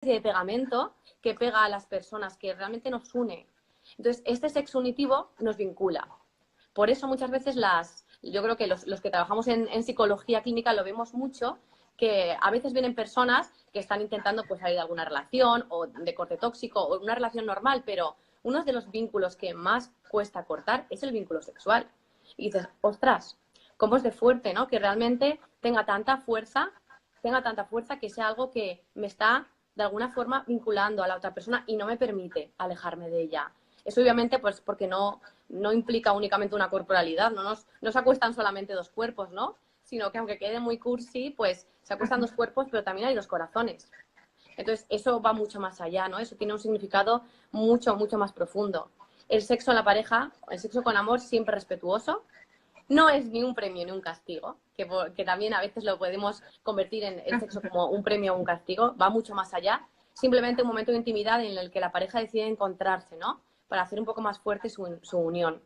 de pegamento que pega a las personas, que realmente nos une. Entonces, este sexo unitivo nos vincula. Por eso muchas veces yo creo que los que trabajamos en psicología clínica lo vemos mucho, que a veces vienen personas que están intentando pues salir de alguna relación o de corte tóxico o una relación normal, pero uno de los vínculos que más cuesta cortar es el vínculo sexual. Y dices, ostras, cómo es de fuerte, ¿no? Que realmente tenga tanta fuerza que sea algo que me está de alguna forma vinculando a la otra persona y no me permite alejarme de ella. Eso obviamente pues porque no implica únicamente una corporalidad, no se acuestan solamente dos cuerpos, ¿no? Sino que aunque quede muy cursi, pues se acuestan dos cuerpos, pero también hay dos corazones. Entonces, eso va mucho más allá, ¿no? Eso tiene un significado mucho, mucho más profundo. El sexo en la pareja, el sexo con amor, siempre respetuoso, no es ni un premio ni un castigo, que también a veces lo podemos convertir en el sexo como un premio o un castigo, va mucho más allá. Simplemente un momento de intimidad en el que la pareja decide encontrarse, ¿no? Para hacer un poco más fuerte su unión.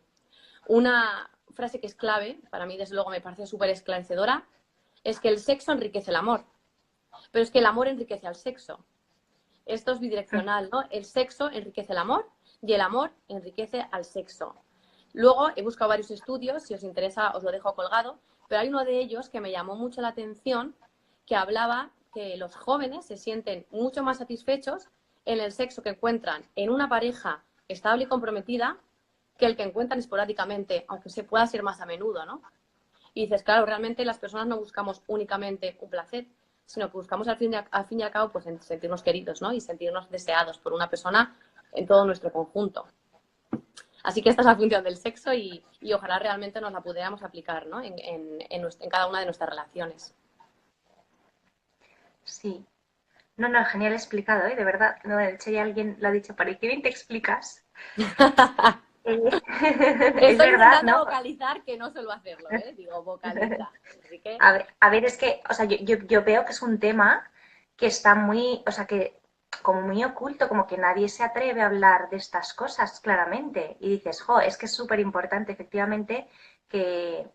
Una frase que es clave, para mí desde luego me parece súper esclarecedora, es que el sexo enriquece el amor, pero es que el amor enriquece al sexo. Esto es bidireccional, ¿no? El sexo enriquece el amor y el amor enriquece al sexo. Luego he buscado varios estudios, si os interesa os lo dejo colgado, pero hay uno de ellos que me llamó mucho la atención, que hablaba que los jóvenes se sienten mucho más satisfechos en el sexo que encuentran en una pareja estable y comprometida que el que encuentran esporádicamente, aunque se pueda ser más a menudo, ¿no? Y dices, claro, realmente las personas no buscamos únicamente un placer, sino que buscamos al fin y al cabo pues sentirnos queridos, ¿no? Y sentirnos deseados por una persona en todo nuestro conjunto. Así que esta es la función del sexo y ojalá realmente nos la pudiéramos aplicar, ¿no? En cada una de nuestras relaciones. Sí. No, no, genial explicado, ¿eh? De verdad. No, de hecho ya alguien lo ha dicho, para qué bien te explicas. Es Estoy verdad, intentando ¿no? vocalizar, que no suelo hacerlo, ¿eh? Digo, vocaliza. Así que, A ver, es que, o sea, yo veo que es un tema que está muy, o sea, que como muy oculto, como que nadie se atreve a hablar de estas cosas claramente. Y dices, jo, es que es súper importante, efectivamente, que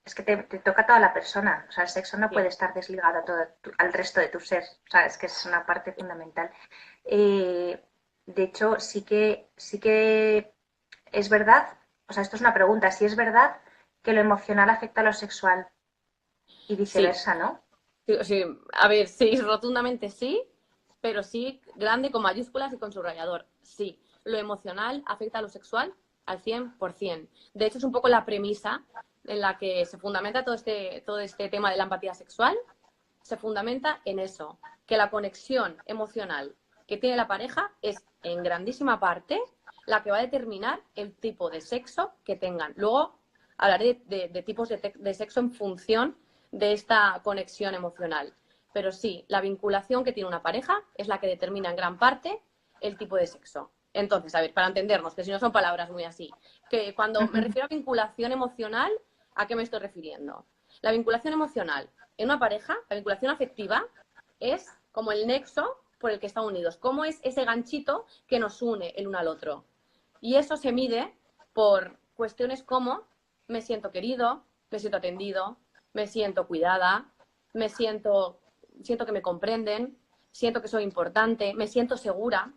es que te toca a toda la persona. O sea, el sexo no puede sí, estar desligado a al resto de tu ser. O sea, es que es una parte fundamental. Eh, de hecho, sí que es verdad, o sea, esto es una pregunta, si es verdad que lo emocional afecta a lo sexual y sí, viceversa, ¿no? sí, sí. A ver, sí, rotundamente sí, pero sí, grande con mayúsculas y con subrayador. Sí, lo emocional afecta a lo sexual al 100%. De hecho, es un poco la premisa en la que se fundamenta todo este tema de la empatía sexual. Se fundamenta en eso, que la conexión emocional que tiene la pareja es en grandísima parte la que va a determinar el tipo de sexo que tengan. Luego hablaré de tipos de sexo en función de esta conexión emocional. Pero sí, la vinculación que tiene una pareja es la que determina en gran parte el tipo de sexo. Entonces, a ver, para entendernos, que si no son palabras muy así, que cuando me refiero a vinculación emocional, ¿a qué me estoy refiriendo? La vinculación emocional en una pareja, la vinculación afectiva, es como el nexo por el que están unidos, cómo es ese ganchito que nos une el uno al otro. Y eso se mide por cuestiones como me siento querido, me siento atendido, me siento cuidada, siento que me comprenden, siento que soy importante, me siento segura.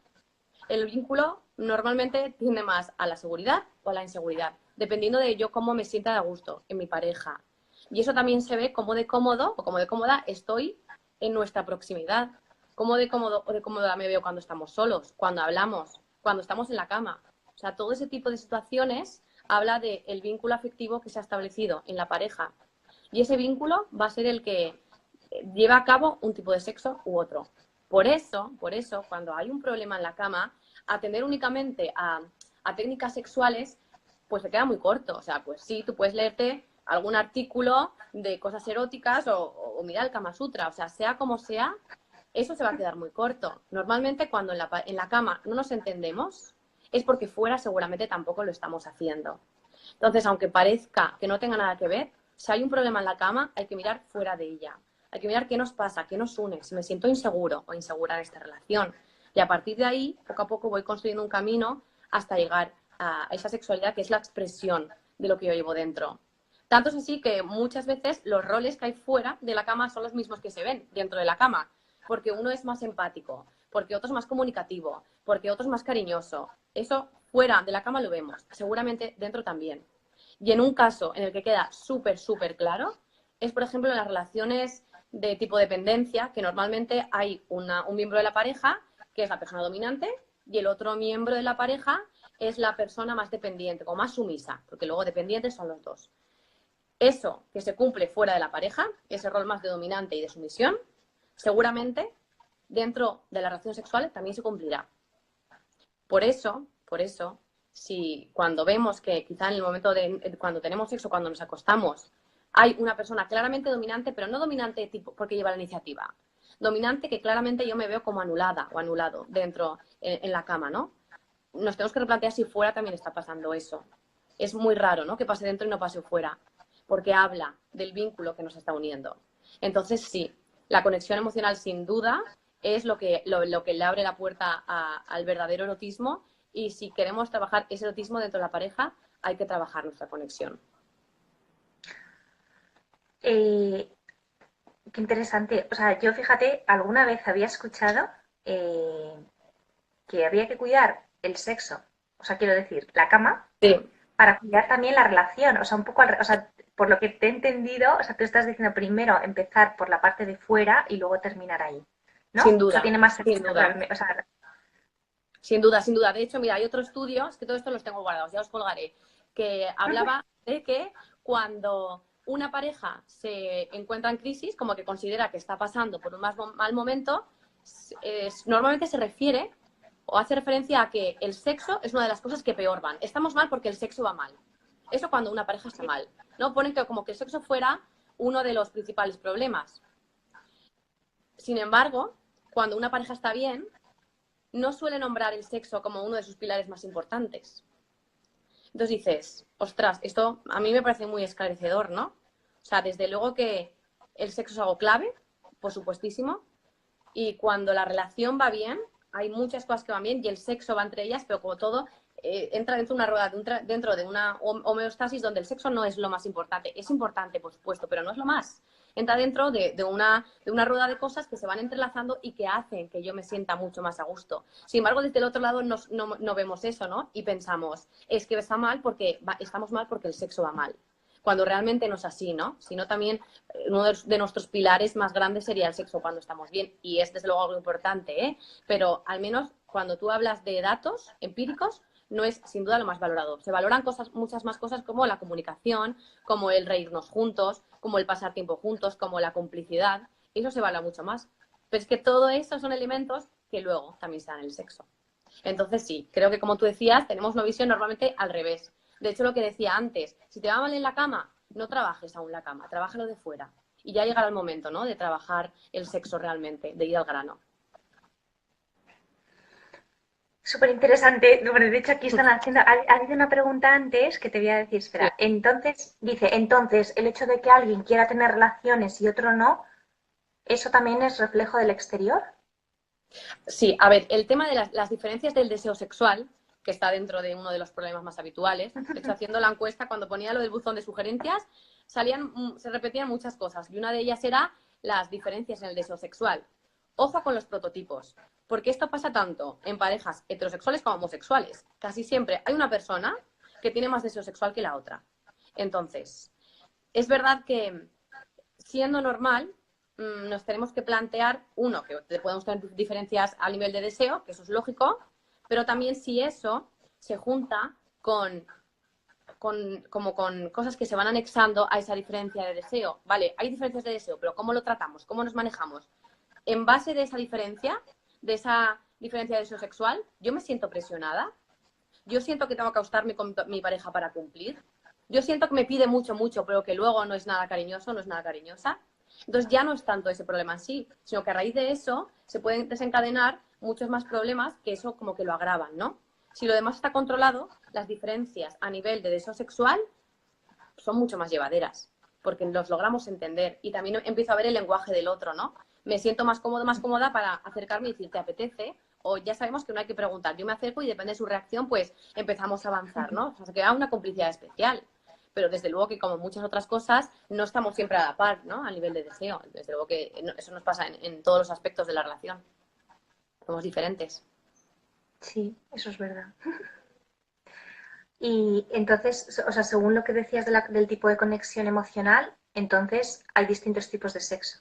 El vínculo normalmente tiende más a la seguridad o a la inseguridad, dependiendo de yo cómo me sienta de gusto en mi pareja. Y eso también se ve cómo de cómodo o cómo de cómoda estoy en nuestra proximidad, cómo de cómodo o de cómoda me veo cuando estamos solos, cuando hablamos, cuando estamos en la cama. O sea, todo ese tipo de situaciones habla del vínculo afectivo que se ha establecido en la pareja. Y ese vínculo va a ser el que lleva a cabo un tipo de sexo u otro. Por eso, cuando hay un problema en la cama, atender únicamente a técnicas sexuales, pues se queda muy corto. O sea, pues sí, tú puedes leerte algún artículo de cosas eróticas o mirar el Kama Sutra. O sea como sea, eso se va a quedar muy corto. Normalmente cuando en la cama no nos entendemos, es porque fuera seguramente tampoco lo estamos haciendo. Entonces, aunque parezca que no tenga nada que ver, si hay un problema en la cama, hay que mirar fuera de ella. Hay que mirar qué nos pasa, qué nos une, si me siento inseguro o insegura en esta relación. Y a partir de ahí, poco a poco voy construyendo un camino hasta llegar a esa sexualidad que es la expresión de lo que yo llevo dentro. Tanto es así que muchas veces los roles que hay fuera de la cama son los mismos que se ven dentro de la cama, porque uno es más empático, porque otro es más comunicativo, porque otro es más cariñoso. Eso fuera de la cama lo vemos, seguramente dentro también. Y en un caso en el que queda súper, súper claro, es por ejemplo en las relaciones de tipo dependencia, que normalmente hay un miembro de la pareja que es la persona dominante y el otro miembro de la pareja es la persona más dependiente o más sumisa, porque luego dependientes son los dos. Eso que se cumple fuera de la pareja, ese rol más de dominante y de sumisión, seguramente dentro de la relación sexual también se cumplirá. Por eso, si cuando vemos que quizá en el momento de cuando tenemos sexo, cuando nos acostamos, hay una persona claramente dominante, pero no dominante tipo porque lleva la iniciativa, dominante que claramente yo me veo como anulada o anulado dentro en la cama, ¿no? Nos tenemos que replantear si fuera también está pasando eso. Es muy raro, ¿no? Que pase dentro y no pase fuera, porque habla del vínculo que nos está uniendo. Entonces, sí, la conexión emocional sin duda es lo que le abre la puerta al verdadero erotismo, y si queremos trabajar ese erotismo dentro de la pareja, hay que trabajar nuestra conexión. Qué interesante. O sea, yo fíjate, alguna vez había escuchado que había que cuidar el sexo, o sea, quiero decir, la cama, Sí, para cuidar también la relación. O sea, un poco, o sea, por lo que te he entendido, o sea, tú estás diciendo primero empezar por la parte de fuera y luego terminar ahí, sin ¿no? Eso duda, tiene más sin sentido, duda. o sea, Sin duda, sin duda. De hecho, mira, hay otro estudio, es que todo esto los tengo guardados, ya os colgaré, que hablaba de que cuando una pareja se encuentra en crisis, como que considera que está pasando por un mal momento, normalmente se refiere o hace referencia a que el sexo es una de las cosas que peor van. Estamos mal porque el sexo va mal. Eso cuando una pareja está sí, mal, ¿no? Ponen que como que el sexo fuera uno de los principales problemas. Sin embargo, cuando una pareja está bien, no suele nombrar el sexo como uno de sus pilares más importantes. Entonces dices, ostras, esto a mí me parece muy esclarecedor, ¿no? O sea, desde luego que el sexo es algo clave, por supuestísimo, y cuando la relación va bien, hay muchas cosas que van bien y el sexo va entre ellas, pero como todo, entra dentro de una rueda, dentro de una homeostasis donde el sexo no es lo más importante. Es importante, por supuesto, pero no es lo más. Entra dentro de una rueda de cosas que se van entrelazando y que hacen que yo me sienta mucho más a gusto. Sin embargo, desde el otro lado no vemos eso, ¿no? Y pensamos, es que está mal porque estamos mal porque el sexo va mal. Cuando realmente no es así, ¿no? Sino también uno de nuestros pilares más grandes sería el sexo cuando estamos bien, y es desde luego algo importante, ¿eh? Pero al menos cuando tú hablas de datos empíricos, no es sin duda lo más valorado. Se valoran cosas, muchas más cosas como la comunicación, como el reírnos juntos, como el pasar tiempo juntos, como la complicidad. Eso se valora mucho más. Pero es que todo eso son elementos que luego también se dan en el sexo. Entonces sí, creo que como tú decías, tenemos una visión normalmente al revés. De hecho, lo que decía antes, si te va mal en la cama, no trabajes aún la cama, trabájalo de fuera. Y ya llegará el momento, ¿no?, de trabajar el sexo realmente, de ir al grano. súper interesante. Bueno, de hecho, aquí están haciendo, ha habido una pregunta antes que te voy a decir, Sí. espera, entonces, dice, entonces, el hecho de que alguien quiera tener relaciones y otro no, ¿eso también es reflejo del exterior? Sí, a ver, el tema de las diferencias del deseo sexual, que está dentro de uno de los problemas más habituales. De hecho, haciendo la encuesta, cuando ponía lo del buzón de sugerencias, se repetían muchas cosas. Y una de ellas era las diferencias en el deseo sexual. Ojo con los prototipos, porque esto pasa tanto en parejas heterosexuales como homosexuales. Casi siempre hay una persona que tiene más deseo sexual que la otra. Entonces, es verdad que siendo normal, nos tenemos que plantear, uno, que podemos tener diferencias a nivel de deseo, que eso es lógico, pero también si eso se junta con cosas que se van anexando a esa diferencia de deseo. Vale, hay diferencias de deseo, pero ¿cómo lo tratamos? ¿Cómo nos manejamos? En base de esa diferencia de deseo sexual, yo me siento presionada, yo siento que tengo que acostarme con mi pareja para cumplir, yo siento que me pide mucho, mucho, pero que luego no es nada cariñoso, no es nada cariñosa. Entonces ya no es tanto ese problema en sí, sino que a raíz de eso se pueden desencadenar muchos más problemas que eso como que lo agravan, ¿no? Si lo demás está controlado, las diferencias a nivel de deseo sexual son mucho más llevaderas, porque los logramos entender y también empiezo a ver el lenguaje del otro, ¿no? Me siento más cómodo, más cómoda para acercarme y decir, ¿te apetece? O ya sabemos que no hay que preguntar, yo me acerco y depende de su reacción, pues empezamos a avanzar, ¿no? O sea, se queda una complicidad especial. Pero desde luego que como muchas otras cosas, no estamos siempre a la par, ¿no? A nivel de deseo. Desde luego que eso nos pasa en todos los aspectos de la relación. somos diferentes. Sí, eso es verdad. Y entonces, o sea, según lo que decías del tipo de conexión emocional, entonces hay distintos tipos de sexo.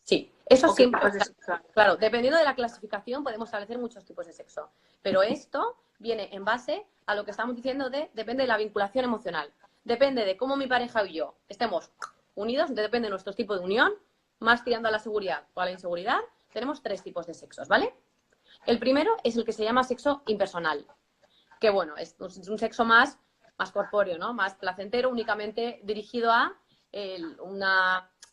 Sí, eso ¿O qué siempre, o tipos de sea, sexo hay? claro, dependiendo de la clasificación podemos establecer muchos tipos de sexo, pero esto viene en base a lo que estamos diciendo depende de la vinculación emocional, depende de cómo mi pareja y yo estemos unidos, depende de nuestro tipo de unión, más tirando a la seguridad o a la inseguridad, tenemos 3 tipos de sexos, ¿vale? El primero es el que se llama sexo impersonal, que bueno, es un sexo más corpóreo, ¿no? Más placentero, únicamente dirigido a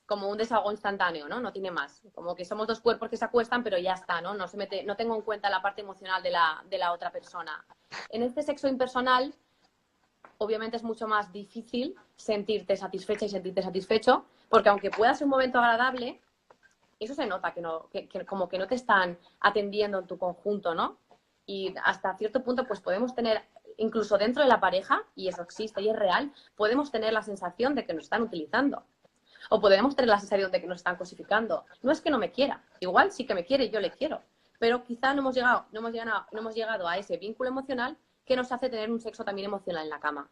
como un desahogo instantáneo, ¿no? No tiene más. Como que somos 2 cuerpos que se acuestan, pero ya está, ¿no? No tengo en cuenta la parte emocional de la otra persona. En este sexo impersonal, obviamente es mucho más difícil sentirte satisfecha y sentirte satisfecho, porque aunque pueda ser un momento agradable, eso se nota, que como que no te están atendiendo en tu conjunto, ¿no? Y hasta cierto punto, pues podemos tener, incluso dentro de la pareja, y eso existe y es real, podemos tener la sensación de que nos están utilizando. O podemos tener la sensación de que nos están cosificando. No es que no me quiera, igual sí que me quiere y yo le quiero, pero quizá no hemos llegado a ese vínculo emocional que nos hace tener un sexo también emocional en la cama.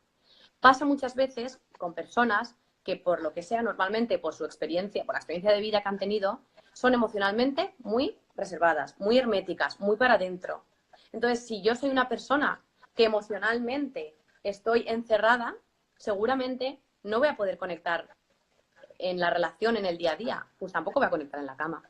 Pasa muchas veces con personas que por lo que sea, normalmente por su experiencia, por la experiencia de vida que han tenido, son emocionalmente muy reservadas, muy herméticas, muy para adentro. Entonces, si yo soy una persona que emocionalmente estoy encerrada, seguramente no voy a poder conectar en la relación, en el día a día, pues tampoco voy a conectar en la cama.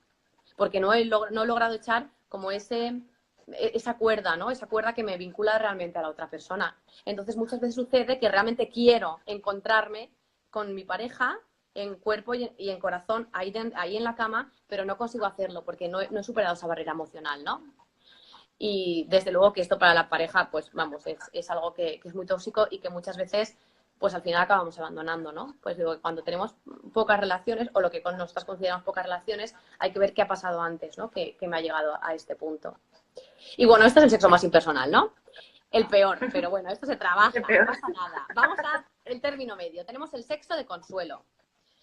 Porque no he logrado echar como esa cuerda, ¿no? Esa cuerda que me vincula realmente a la otra persona. Entonces muchas veces sucede que realmente quiero encontrarme con mi pareja en cuerpo y en corazón ahí en la cama, pero no consigo hacerlo porque no he superado esa barrera emocional, ¿no? Y desde luego que esto para la pareja, pues vamos, es algo que es muy tóxico y que muchas veces, pues al final acabamos abandonando, ¿no? Pues digo, cuando tenemos pocas relaciones, o lo que con nosotras consideramos pocas relaciones, hay que ver qué ha pasado antes, ¿no? Que me ha llegado a este punto. Y bueno, esto es el sexo más impersonal, ¿no? El peor, pero bueno, esto se Qué trabaja, no peor. pasa nada. Vamos a el término medio. Tenemos el sexo de consuelo.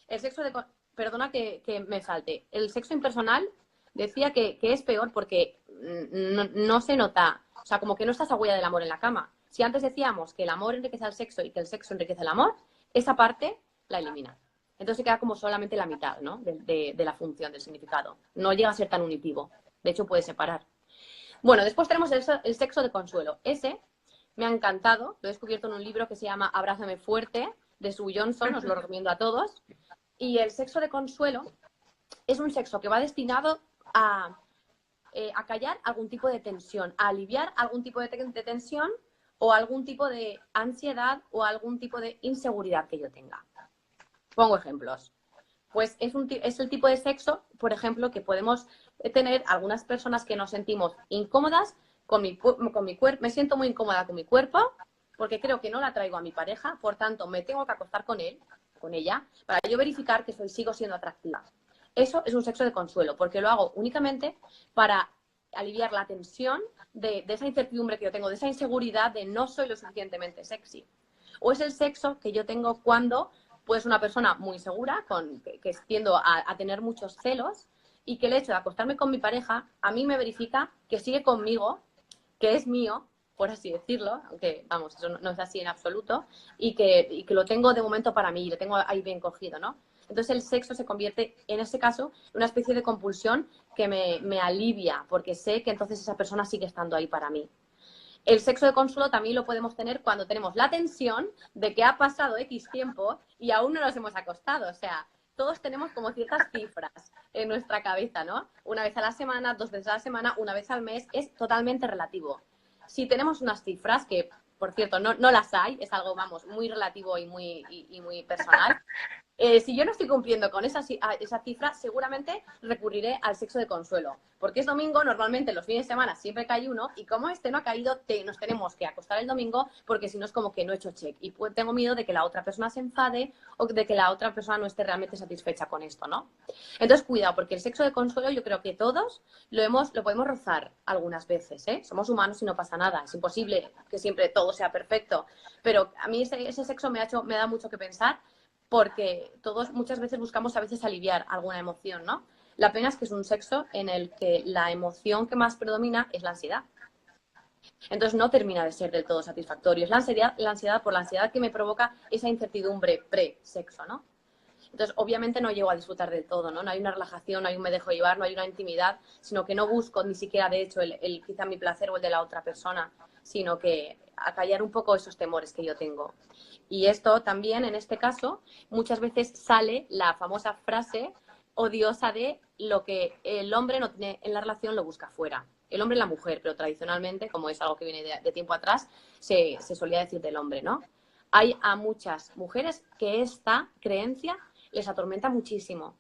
El sexo de... Perdona que me salte. El sexo impersonal decía que es peor porque no se nota, o sea, como que no está esa huella del amor en la cama. Si antes decíamos que el amor enriquece al sexo y que el sexo enriquece el amor, esa parte la elimina. Entonces se queda como solamente la mitad, ¿no? De la función, del significado. No llega a ser tan unitivo. De hecho, puede separar. Bueno, después tenemos el sexo de consuelo. Ese me ha encantado. Lo he descubierto en un libro que se llama Abrázame fuerte, de Sue Johnson. Os lo recomiendo a todos. Y el sexo de consuelo es un sexo que va destinado a callar algún tipo de tensión, a aliviar algún tipo de tensión o algún tipo de ansiedad o algún tipo de inseguridad que yo tenga. Pongo ejemplos. Pues es el tipo de sexo, por ejemplo, que podemos tener algunas personas que nos sentimos incómodas con mi cuerpo. Me siento muy incómoda con mi cuerpo porque creo que no la traigo a mi pareja, por tanto, me tengo que acostar con él, con ella, para yo verificar que sigo siendo atractiva. Eso es un sexo de consuelo, porque lo hago únicamente para aliviar la tensión de esa incertidumbre que yo tengo, de esa inseguridad de no soy lo suficientemente sexy. O es el sexo que yo tengo cuando pues una persona muy segura, que tiendo a tener muchos celos y que el hecho de acostarme con mi pareja a mí me verifica que sigue conmigo, que es mío, por así decirlo, aunque vamos, eso no es así en absoluto, y que lo tengo de momento para mí, lo tengo ahí bien cogido, ¿no? Entonces el sexo se convierte, en ese caso, en una especie de compulsión que me alivia, porque sé que entonces esa persona sigue estando ahí para mí. El sexo de consuelo también lo podemos tener cuando tenemos la tensión de que ha pasado X tiempo y aún no nos hemos acostado. O sea, todos tenemos como ciertas cifras en nuestra cabeza, ¿no? Una vez a la semana, 2 veces a la semana, una vez al mes, es totalmente relativo. Si tenemos unas cifras que, por cierto, no las hay, es algo, vamos, muy relativo y muy personal, si yo no estoy cumpliendo con esa cifra, seguramente recurriré al sexo de consuelo. Porque es domingo, normalmente los fines de semana siempre cae uno, y como este no ha caído, nos tenemos que acostar el domingo, porque si no es como que no he hecho check. Y tengo miedo de que la otra persona se enfade o de que la otra persona no esté realmente satisfecha con esto, ¿no? Entonces, cuidado, porque el sexo de consuelo yo creo que todos lo podemos rozar algunas veces, ¿eh? Somos humanos y no pasa nada. Es imposible que siempre todo sea perfecto. Pero a mí ese sexo me da mucho que pensar porque todos muchas veces buscamos a veces aliviar alguna emoción, ¿no? La pena es que es un sexo en el que la emoción que más predomina es la ansiedad. Entonces no termina de ser del todo satisfactorio. Es la ansiedad por la ansiedad que me provoca esa incertidumbre pre-sexo, ¿no? Entonces, obviamente no llego a disfrutar del todo, ¿no? No hay una relajación, no hay un me dejo llevar, no hay una intimidad, sino que no busco ni siquiera, de hecho, quizá mi placer o el de la otra persona, sino que acallar un poco esos temores que yo tengo. Y esto también, en este caso, muchas veces sale la famosa frase odiosa de lo que el hombre no tiene en la relación lo busca fuera. El hombre y la mujer, pero tradicionalmente, como es algo que viene de tiempo atrás, se solía decir del hombre, ¿no? Hay a muchas mujeres que esta creencia les atormenta muchísimo.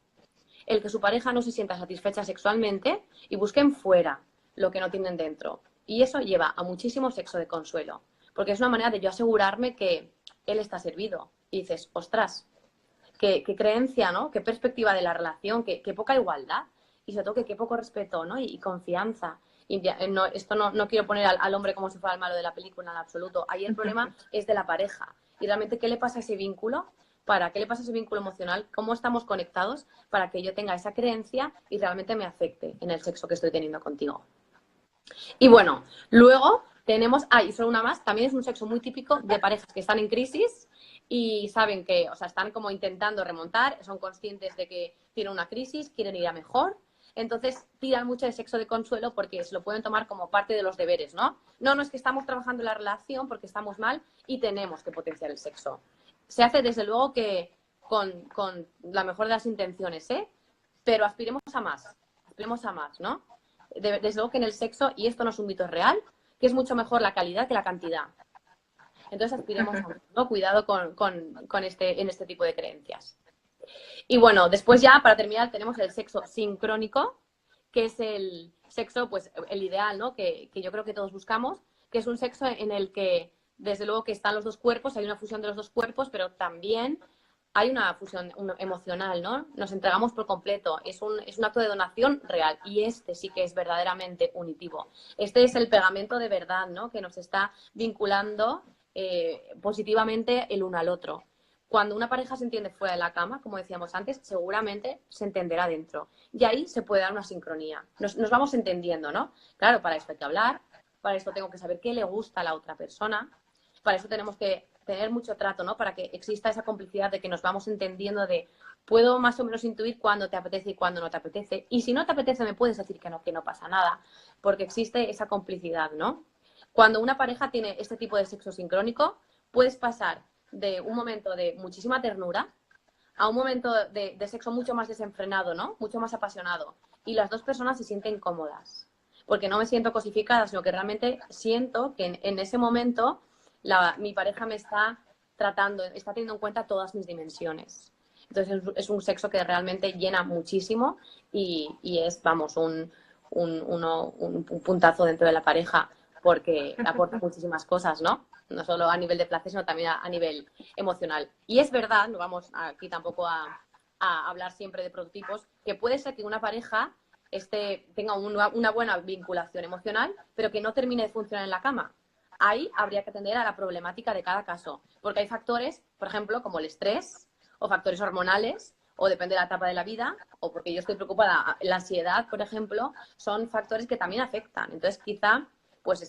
El que su pareja no se sienta satisfecha sexualmente y busquen fuera lo que no tienen dentro. Y eso lleva a muchísimo sexo de consuelo, porque es una manera de yo asegurarme que él está servido. Y dices, ostras, qué creencia, ¿no? Qué perspectiva de la relación, qué poca igualdad. Y sobre todo que qué poco respeto, ¿no? Y confianza. Y no, esto no quiero poner al hombre como si fuera el malo de la película en absoluto. Ahí el problema es de la pareja. Y realmente, ¿qué le pasa a ese vínculo? ¿Qué le pasa a ese vínculo emocional? ¿Cómo estamos conectados para que yo tenga esa creencia y realmente me afecte en el sexo que estoy teniendo contigo? Y bueno, luego tenemos, y solo una más, también es un sexo muy típico de parejas que están en crisis y saben que, o sea, están como intentando remontar, son conscientes de que tienen una crisis, quieren ir a mejor, entonces tiran mucho de sexo de consuelo porque se lo pueden tomar como parte de los deberes, ¿no? No es que estamos trabajando en la relación porque estamos mal y tenemos que potenciar el sexo. Se hace desde luego que con la mejor de las intenciones, ¿eh? Pero aspiremos a más, ¿no? Desde luego que en el sexo, y esto no es un mito real, que es mucho mejor la calidad que la cantidad. Entonces aspiremos a más, ¿no? Cuidado en este tipo de creencias. Y bueno, después ya, para terminar, tenemos el sexo sincrónico, que es el sexo, pues el ideal, ¿no? Que yo creo que todos buscamos, que es un sexo en el que, desde luego que están los dos cuerpos, hay una fusión de los dos cuerpos, pero también hay una fusión emocional, ¿no? Nos entregamos por completo, es un acto de donación real y este sí que es verdaderamente unitivo. Este es el pegamento de verdad, ¿no? Que nos está vinculando positivamente el uno al otro. Cuando una pareja se entiende fuera de la cama, como decíamos antes, seguramente se entenderá dentro. Y ahí se puede dar una sincronía. Nos vamos entendiendo, ¿no? Claro, para esto hay que hablar, para esto tengo que saber qué le gusta a la otra persona, para eso tenemos que tener mucho trato, ¿no? Para que exista esa complicidad de que nos vamos entendiendo de puedo más o menos intuir cuándo te apetece y cuándo no te apetece. Y si no te apetece me puedes decir que no pasa nada, porque existe esa complicidad, ¿no? Cuando una pareja tiene este tipo de sexo sincrónico, puedes pasar de un momento de muchísima ternura a un momento de sexo mucho más desenfrenado, ¿no? Mucho más apasionado. Y las dos personas se sienten cómodas. Porque no me siento cosificada, sino que realmente siento que en ese momento mi pareja me está tratando, está teniendo en cuenta todas mis dimensiones. Entonces es un sexo que realmente llena muchísimo y es, vamos, un puntazo dentro de la pareja porque aporta muchísimas cosas, ¿no? No solo a nivel de placer, sino también a nivel emocional. Y es verdad, no vamos aquí tampoco a hablar siempre de prototipos, que puede ser que una pareja tenga una buena vinculación emocional, pero que no termine de funcionar en la cama. Ahí habría que atender a la problemática de cada caso, porque hay factores, por ejemplo, como el estrés o factores hormonales, o depende de la etapa de la vida, o porque yo estoy preocupada, la ansiedad, por ejemplo, son factores que también afectan. Entonces, quizá pues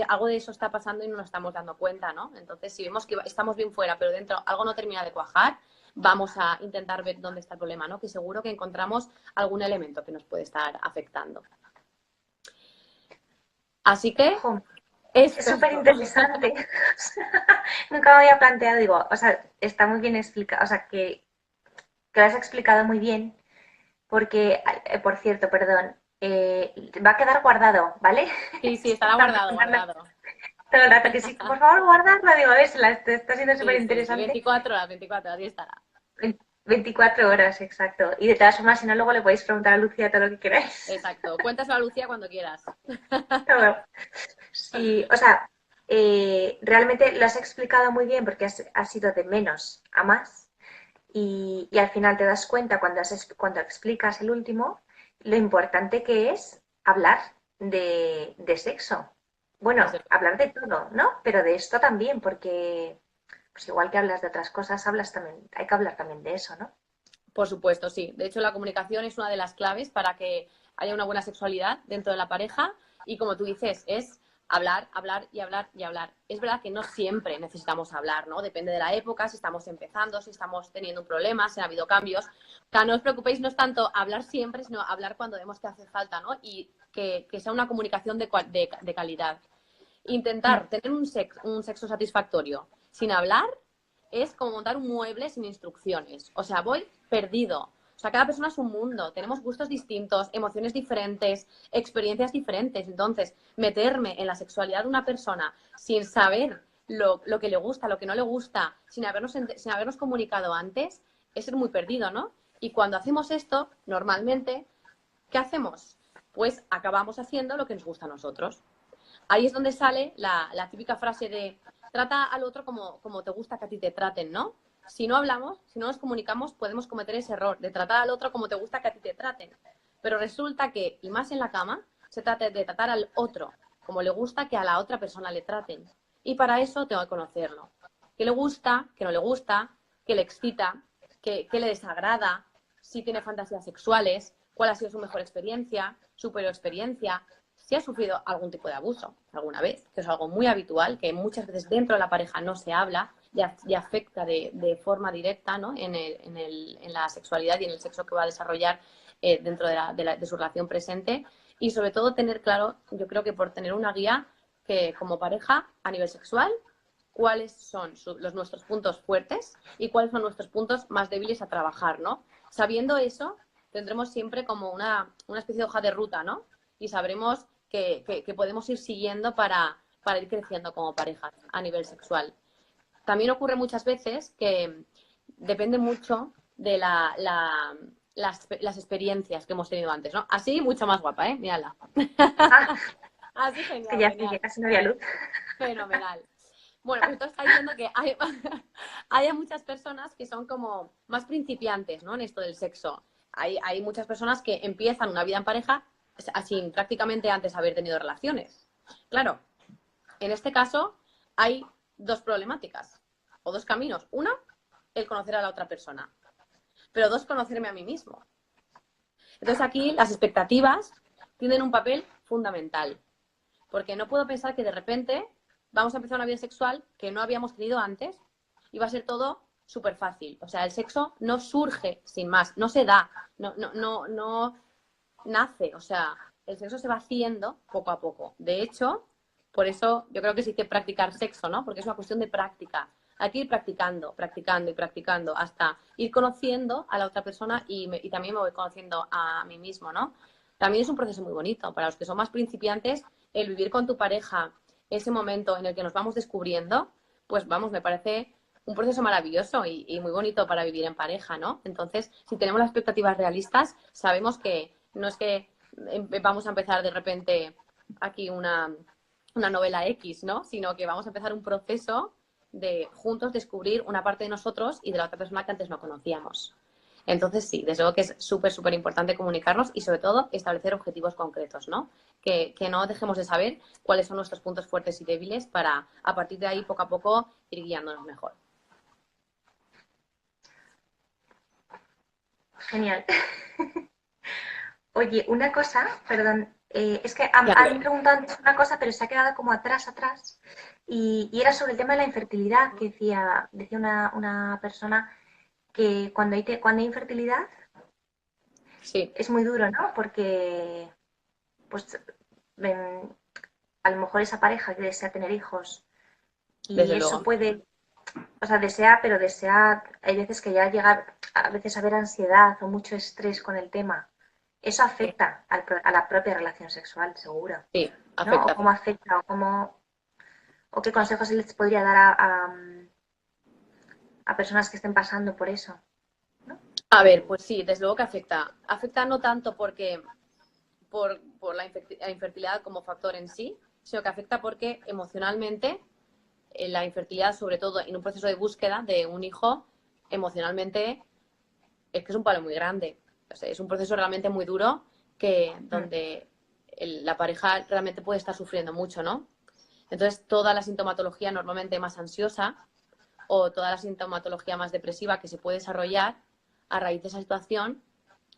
algo de eso está pasando y no nos estamos dando cuenta, ¿no? Entonces, si vemos que estamos bien fuera, pero dentro algo no termina de cuajar, vamos a intentar ver dónde está el problema, ¿no? Que seguro que encontramos algún elemento que nos puede estar afectando. Así que, Es súper interesante. Nunca me había planteado, digo, o sea, está muy bien explicado, o sea, que lo has explicado muy bien, porque, por cierto, perdón, va a quedar guardado, ¿vale? Sí, estará guardado. Todo el rato que sí, por favor, guardarlo, digo, a ver, está siendo súper Sí, interesante. 24 horas, ahí estará. 24 horas, exacto. Y de todas formas, si no, luego le podéis preguntar a Lucía todo lo que queráis. Exacto. Cuéntaselo a Lucía cuando quieras. Todo. Sí, o sea, realmente lo has explicado muy bien porque has ido de menos a más y al final te das cuenta cuando explicas el último lo importante que es hablar de sexo. Bueno, hablar de todo, ¿no? Pero de esto también, porque pues igual que hablas de otras cosas, hablas también, hay que hablar también de eso, ¿no? Por supuesto, sí. De hecho, la comunicación es una de las claves para que haya una buena sexualidad dentro de la pareja y, como tú dices, es hablar, hablar y hablar y hablar. Es verdad que no siempre necesitamos hablar, ¿no? Depende de la época, si estamos empezando, si estamos teniendo un problema, si ha habido cambios. O sea, no os preocupéis, no es tanto hablar siempre, sino hablar cuando vemos que hace falta, ¿no? Y que sea una comunicación de calidad. Intentar tener un sexo satisfactorio sin hablar es como montar un mueble sin instrucciones. O sea, voy perdido. O sea, cada persona es un mundo. Tenemos gustos distintos, emociones diferentes, experiencias diferentes. Entonces, meterme en la sexualidad de una persona sin saber lo que le gusta, lo que no le gusta, sin habernos comunicado antes, es ser muy perdido, ¿no? Y cuando hacemos esto, normalmente, ¿qué hacemos? Pues acabamos haciendo lo que nos gusta a nosotros. Ahí es donde sale la típica frase de trata al otro como te gusta que a ti te traten, ¿no? Si no hablamos, si no nos comunicamos, podemos cometer ese error de tratar al otro como te gusta que a ti te traten. Pero resulta que, y más en la cama, se trata de tratar al otro como le gusta que a la otra persona le traten. Y para eso tengo que conocerlo. ¿Qué le gusta? ¿Qué no le gusta? ¿Qué le excita? ¿Qué le desagrada? Si tiene fantasías sexuales, cuál ha sido su mejor experiencia, su peor experiencia, si ha sufrido algún tipo de abuso alguna vez, que es algo muy habitual, que muchas veces dentro de la pareja no se habla y afecta de forma directa, ¿no? En la sexualidad y en el sexo que va a desarrollar dentro de su relación presente. Y sobre todo tener claro, yo creo que por tener una guía que como pareja a nivel sexual, cuáles son nuestros puntos fuertes y cuáles son nuestros puntos más débiles a trabajar, ¿no? Sabiendo eso, tendremos siempre como una especie de hoja de ruta, ¿no? Y sabremos que podemos ir siguiendo para ir creciendo como pareja a nivel sexual. También ocurre muchas veces que depende mucho de las experiencias que hemos tenido antes, ¿no? Así, mucho más guapa, ¿eh? Mírala. Ah, Así, es que genial, ya sí, que genial. casi no había luz. Fenomenal. Bueno, pues esto está diciendo que hay muchas personas que son como más principiantes, ¿no? En esto del sexo. Hay muchas personas que empiezan una vida en pareja sin prácticamente antes haber tenido relaciones. Claro, en este caso hay dos problemáticas o dos caminos. Una, el conocer a la otra persona. Pero dos, conocerme a mí mismo. Entonces aquí las expectativas tienen un papel fundamental. Porque no puedo pensar que de repente vamos a empezar una vida sexual que no habíamos tenido antes y va a ser todo súper fácil. O sea, el sexo no surge sin más, no se da, no nace. O sea, el sexo se va haciendo poco a poco. De hecho, por eso yo creo que sí que practicar sexo, ¿no? Porque es una cuestión de práctica. Hay que ir practicando, practicando y practicando hasta ir conociendo a la otra persona y también me voy conociendo a mí mismo, ¿no? También es un proceso muy bonito. Para los que son más principiantes, el vivir con tu pareja ese momento en el que nos vamos descubriendo, pues vamos, me parece un proceso maravilloso y muy bonito para vivir en pareja, ¿no? Entonces, si tenemos las expectativas realistas, sabemos que no es que vamos a empezar de repente aquí una novela X, ¿no? Sino que vamos a empezar un proceso de juntos descubrir una parte de nosotros y de la otra persona que antes no conocíamos. Entonces, sí, desde luego que es súper, súper importante comunicarnos y, sobre todo, establecer objetivos concretos, ¿no? Que no dejemos de saber cuáles son nuestros puntos fuertes y débiles para, a partir de ahí, poco a poco, ir guiándonos mejor. Genial. Oye, una cosa, perdón, es que Ya, han preguntado antes una cosa, pero se ha quedado como atrás, y era sobre el tema de la infertilidad, que decía una persona que cuando hay infertilidad sí, es muy duro, ¿no? Porque, pues, a lo mejor esa pareja que desea tener hijos y desde eso luego. puede, o sea, desea, hay veces que ya llega a veces a haber ansiedad o mucho estrés con el tema. Eso Sí, afecta a la propia relación sexual, seguro, sí, ¿no? O afecta. cómo afecta, o qué consejos se les podría dar a personas que estén pasando por eso, ¿no? A ver, pues sí, desde luego que afecta. Afecta no tanto por la infertilidad como factor en sí, sino que afecta porque emocionalmente la infertilidad, sobre todo en un proceso de búsqueda de un hijo, emocionalmente es que es un palo muy grande. O sea, es un proceso realmente muy duro Mm, donde la pareja realmente puede estar sufriendo mucho, ¿no? Entonces, toda la sintomatología normalmente más ansiosa o toda la sintomatología más depresiva que se puede desarrollar a raíz de esa situación,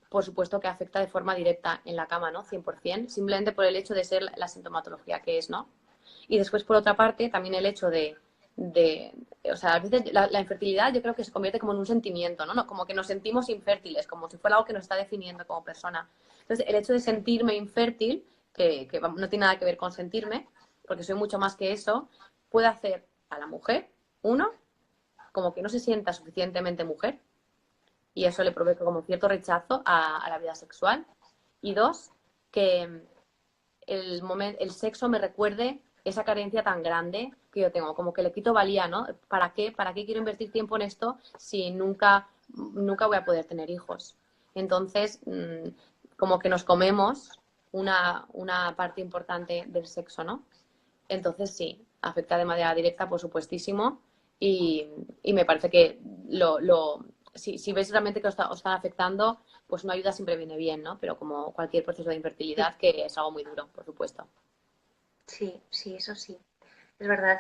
por supuesto que afecta de forma directa en la cama, ¿no? 100%, simplemente por el hecho de ser la sintomatología que es, ¿no? Y después, por otra parte, también el hecho de o sea, a veces la infertilidad yo creo que se convierte como en un sentimiento, ¿no? Como que nos sentimos infértiles, como si fuera algo que nos está definiendo como persona. Entonces, el hecho de sentirme infértil, que no tiene nada que ver con sentirme, porque soy mucho más que eso, puede hacer a la mujer, uno, como que no se sienta suficientemente mujer, y eso le provoca como cierto rechazo a la vida sexual. Y dos, que el sexo me recuerde esa carencia tan grande que yo tengo, como que le quito valía, ¿no? ¿Para qué? ¿Para qué quiero invertir tiempo en esto si nunca voy a poder tener hijos? Entonces, como que nos comemos una parte importante del sexo, ¿no? Entonces, sí, afecta de manera directa, por supuestísimo, y me parece que si veis realmente que os están afectando, pues una ayuda siempre viene bien, ¿no? Pero como cualquier proceso de Sí, infertilidad, que es algo muy duro, por supuesto. sí, sí, eso sí. Es verdad,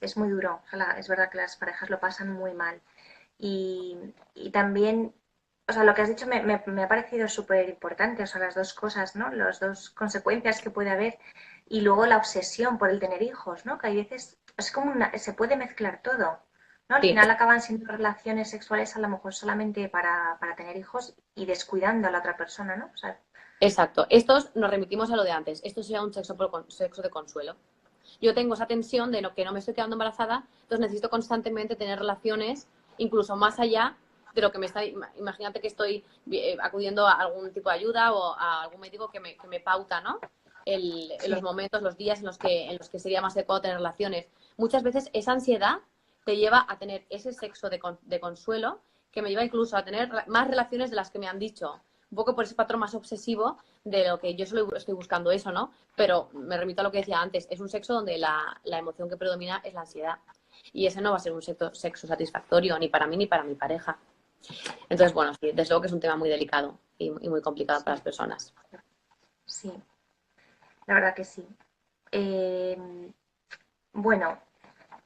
es muy duro. O sea, es verdad que las parejas lo pasan muy mal. Y también, o sea, lo que has dicho me ha parecido súper importante, o sea, las dos cosas, ¿no? Las dos consecuencias que puede haber. Y luego la obsesión por el tener hijos, ¿no? Que hay veces, es como se puede mezclar todo, ¿no? Al Sí, final acaban siendo relaciones sexuales a lo mejor solamente para tener hijos y descuidando a la otra persona, ¿no? O sea, exacto. Estos nos remitimos a lo de antes. Esto sería un sexo de consuelo. Yo tengo esa tensión de que no me estoy quedando embarazada, entonces necesito constantemente tener relaciones, incluso más allá de lo que me está. Imagínate que estoy acudiendo a algún tipo de ayuda o a algún médico que me pauta, ¿no? En los sí, momentos, los días en los que sería más adecuado tener relaciones. Muchas veces esa ansiedad te lleva a tener ese sexo de consuelo que me lleva incluso a tener más relaciones de las que me han dicho. Un poco por ese patrón más obsesivo de lo que yo solo estoy buscando eso, ¿no? Pero me remito a lo que decía antes, es un sexo donde la emoción que predomina es la ansiedad. Y ese no va a ser un sexo satisfactorio ni para mí ni para mi pareja. Entonces, bueno, sí, desde luego que es un tema muy delicado y muy complicado para sí, las personas. sí, la verdad que sí. Eh, bueno,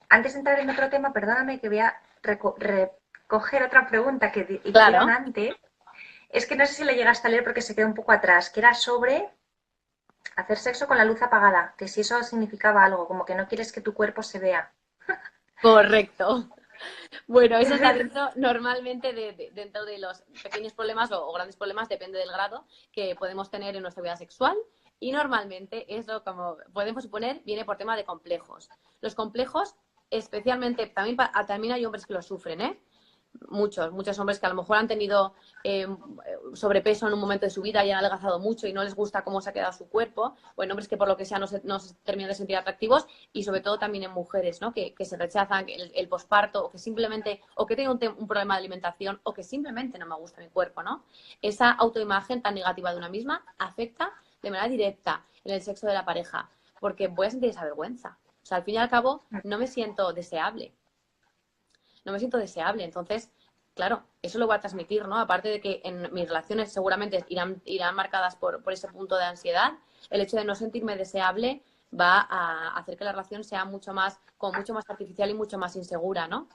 antes de entrar en otro tema, perdóname que voy a recoger otra pregunta que hicieron Claro, antes. Es que no sé si le llegaste a leer porque se quedó un poco atrás, que era sobre hacer sexo con la luz apagada, que si eso significaba algo, como que no quieres que tu cuerpo se vea. correcto. Bueno, eso está normalmente dentro de los pequeños problemas o grandes problemas, depende del grado que podemos tener en nuestra vida sexual. Y normalmente eso, como podemos suponer, viene por tema de complejos. Los complejos, especialmente, también hay hombres que lo sufren, ¿eh? Muchos hombres que a lo mejor han tenido sobrepeso en un momento de su vida y han adelgazado mucho y no les gusta cómo se ha quedado su cuerpo, o en hombres que por lo que sea no se terminan de sentir atractivos, y sobre todo también en mujeres, ¿no? Que se rechazan el posparto, o que simplemente, o que tengan un problema de alimentación, o que simplemente no me gusta mi cuerpo, ¿no? Esa autoimagen tan negativa de una misma afecta de manera directa en el sexo de la pareja, porque voy a sentir esa vergüenza. O sea, al fin y al cabo, no me siento deseable. No me siento deseable. Entonces, claro, eso lo voy a transmitir, ¿no? Aparte de que en mis relaciones seguramente irán marcadas por ese punto de ansiedad, el hecho de no sentirme deseable va a hacer que la relación sea mucho más artificial y mucho más insegura, ¿no?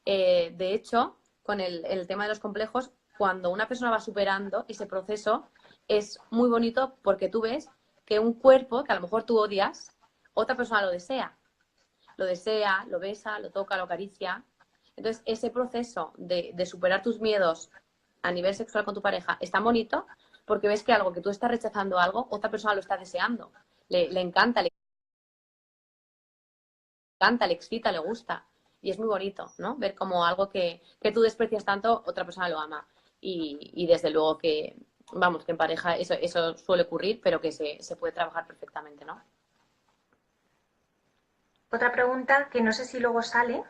De hecho, con el tema de los complejos, cuando una persona va superando ese proceso, es muy bonito porque tú ves que un cuerpo que a lo mejor tú odias, otra persona lo desea, lo besa, lo toca, lo acaricia. Entonces, ese proceso de superar tus miedos a nivel sexual con tu pareja es tan bonito porque ves que algo que tú estás rechazando algo, otra persona lo está deseando. Le encanta, le excita, le gusta. Y es muy bonito, ¿no? Ver como algo que tú desprecias tanto, otra persona lo ama. Y desde luego que, vamos, que en pareja eso suele ocurrir, pero que se puede trabajar perfectamente, ¿no? Otra pregunta que no sé si luego sale,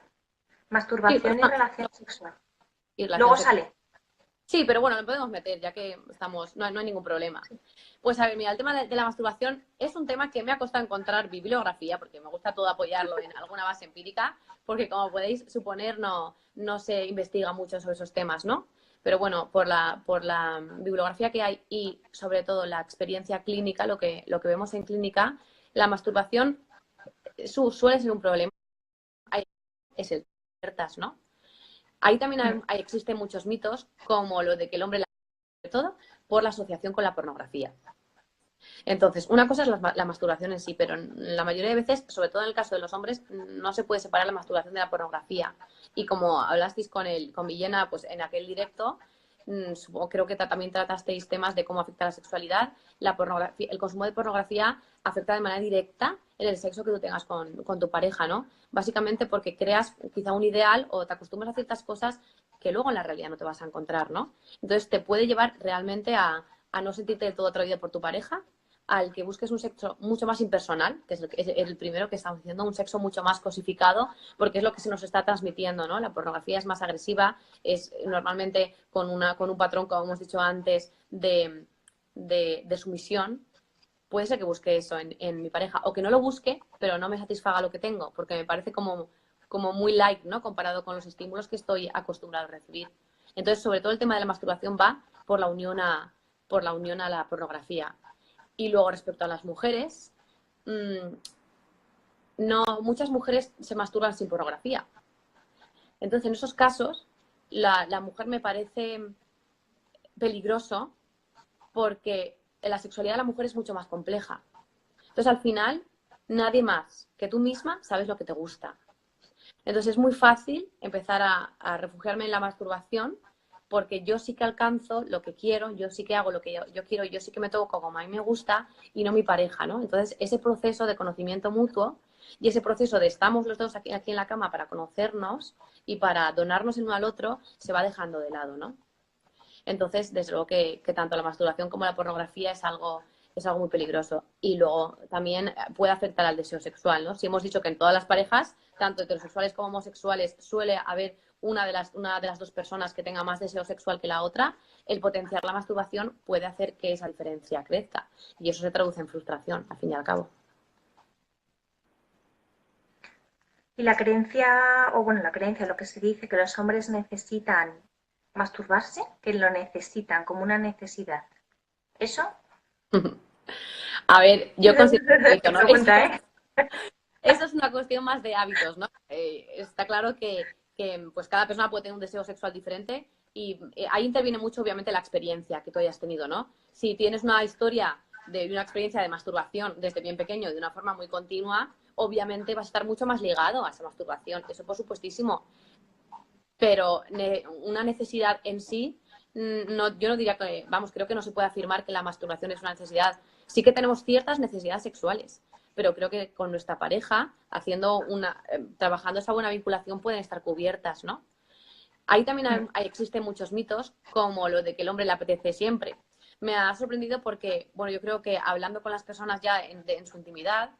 Sí, pues masturbación y relación sexual. y relación Luego sexual. sale. Sí, pero bueno, lo podemos meter, ya que estamos, no hay ningún problema. Pues a ver, mira, el tema de la masturbación es un tema que me ha costado encontrar bibliografía, porque me gusta todo apoyarlo en alguna base empírica, porque como podéis suponer, no se investiga mucho sobre esos temas, ¿no? Pero bueno, por la bibliografía que hay y sobre todo la experiencia clínica, lo que vemos en clínica, la masturbación suele ser un problema. Es el ¿no? Ahí también existen muchos mitos, como lo de que el hombre la todo por la asociación con la pornografía. Entonces, una cosa es la masturbación en sí, pero la mayoría de veces, sobre todo en el caso de los hombres, no se puede separar la masturbación de la pornografía. Y como hablasteis con Villena, pues en aquel directo, creo que también tratasteis temas de cómo afecta la sexualidad. La pornografía, el consumo de pornografía afecta de manera directa en el sexo que tú tengas con tu pareja, ¿no? Básicamente porque creas quizá un ideal o te acostumbras a ciertas cosas que luego en la realidad no te vas a encontrar, ¿no? Entonces te puede llevar realmente a no sentirte del todo atraído por tu pareja, al que busques un sexo mucho más impersonal, que es el primero que estamos diciendo, un sexo mucho más cosificado, porque es lo que se nos está transmitiendo, ¿no? La pornografía es más agresiva, es normalmente con un patrón, como hemos dicho antes, de sumisión. Puede ser que busque eso en mi pareja, o que no lo busque, pero no me satisfaga lo que tengo, porque me parece como muy light, ¿no? Comparado con los estímulos que estoy acostumbrado a recibir. Entonces, sobre todo el tema de la masturbación va por la unión a la pornografía. Y luego, respecto a las mujeres, no, muchas mujeres se masturban sin pornografía. Entonces, en esos casos, la mujer me parece peligroso porque la sexualidad de la mujer es mucho más compleja. Entonces, al final, nadie más que tú misma sabes lo que te gusta. Entonces, es muy fácil empezar a refugiarme en la masturbación porque yo sí que alcanzo lo que quiero, yo sí que hago lo que yo quiero, yo sí que me toco como a mí me gusta y no mi pareja, ¿no? Entonces, ese proceso de conocimiento mutuo y ese proceso de estamos los dos aquí en la cama para conocernos y para donarnos el uno al otro se va dejando de lado, ¿no? Entonces, desde luego que tanto la masturbación como la pornografía es algo muy peligroso. Y luego también puede afectar al deseo sexual, ¿no? Si hemos dicho que en todas las parejas, tanto heterosexuales como homosexuales, suele haber una de las dos personas que tenga más deseo sexual que la otra, el potenciar la masturbación puede hacer que esa diferencia crezca. Y eso se traduce en frustración, al fin y al cabo. Y la creencia, o bueno, la creencia, lo que se dice que los hombres necesitan masturbarse, que lo necesitan como una necesidad. ¿Eso? A ver, yo considero un mito, Qué ¿no? pregunta, ¿eh? Eso es una cuestión más de hábitos, ¿no? Está claro que pues cada persona puede tener un deseo sexual diferente y ahí interviene mucho, obviamente, la experiencia que tú hayas tenido, ¿no? Si tienes una historia de una experiencia de masturbación desde bien pequeño de una forma muy continua, obviamente vas a estar mucho más ligado a esa masturbación. Eso por supuestísimo. Pero una necesidad en sí, no, yo no diría que, vamos, creo que no se puede afirmar que la masturbación es una necesidad. Sí que tenemos ciertas necesidades sexuales, pero creo que con nuestra pareja, trabajando esa buena vinculación, pueden estar cubiertas, ¿no? Ahí también existen muchos mitos, como lo de que el hombre le apetece siempre. Me ha sorprendido porque, bueno, yo creo que hablando con las personas ya en su intimidad,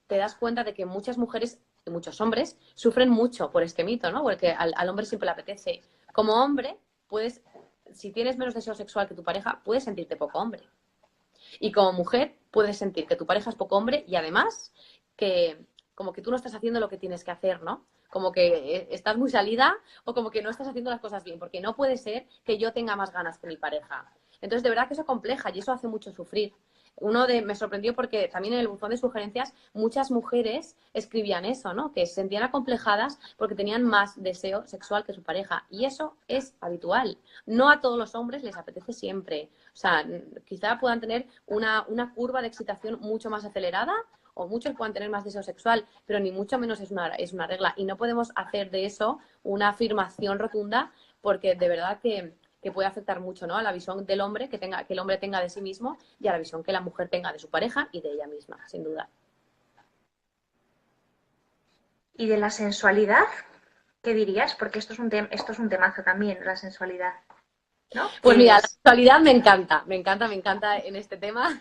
te das cuenta de que muchas mujeres y muchos hombres sufren mucho por este mito, ¿no? Porque al hombre siempre le apetece. Como hombre, puedes, si tienes menos deseo sexual que tu pareja, puedes sentirte poco hombre. Y como mujer, puedes sentir que tu pareja es poco hombre y además que como que tú no estás haciendo lo que tienes que hacer, ¿no? Como que estás muy salida o como que no estás haciendo las cosas bien, porque no puede ser que yo tenga más ganas que mi pareja. Entonces, de verdad que eso compleja y eso hace mucho sufrir. Me sorprendió porque también en el buzón de sugerencias muchas mujeres escribían eso, ¿no? Que se sentían acomplejadas porque tenían más deseo sexual que su pareja. Y eso es habitual. No a todos los hombres les apetece siempre. O sea, quizá puedan tener una curva de excitación mucho más acelerada o muchos puedan tener más deseo sexual, pero ni mucho menos es una regla. Y no podemos hacer de eso una afirmación rotunda porque de verdad que puede afectar mucho, ¿no? A la visión del hombre que el hombre tenga de sí mismo y a la visión que la mujer tenga de su pareja y de ella misma, sin duda. ¿Y de la sensualidad? ¿Qué dirías? Porque esto es un temazo también, la sensualidad, ¿no? Pues mira, la Es... sexualidad me encanta en este tema,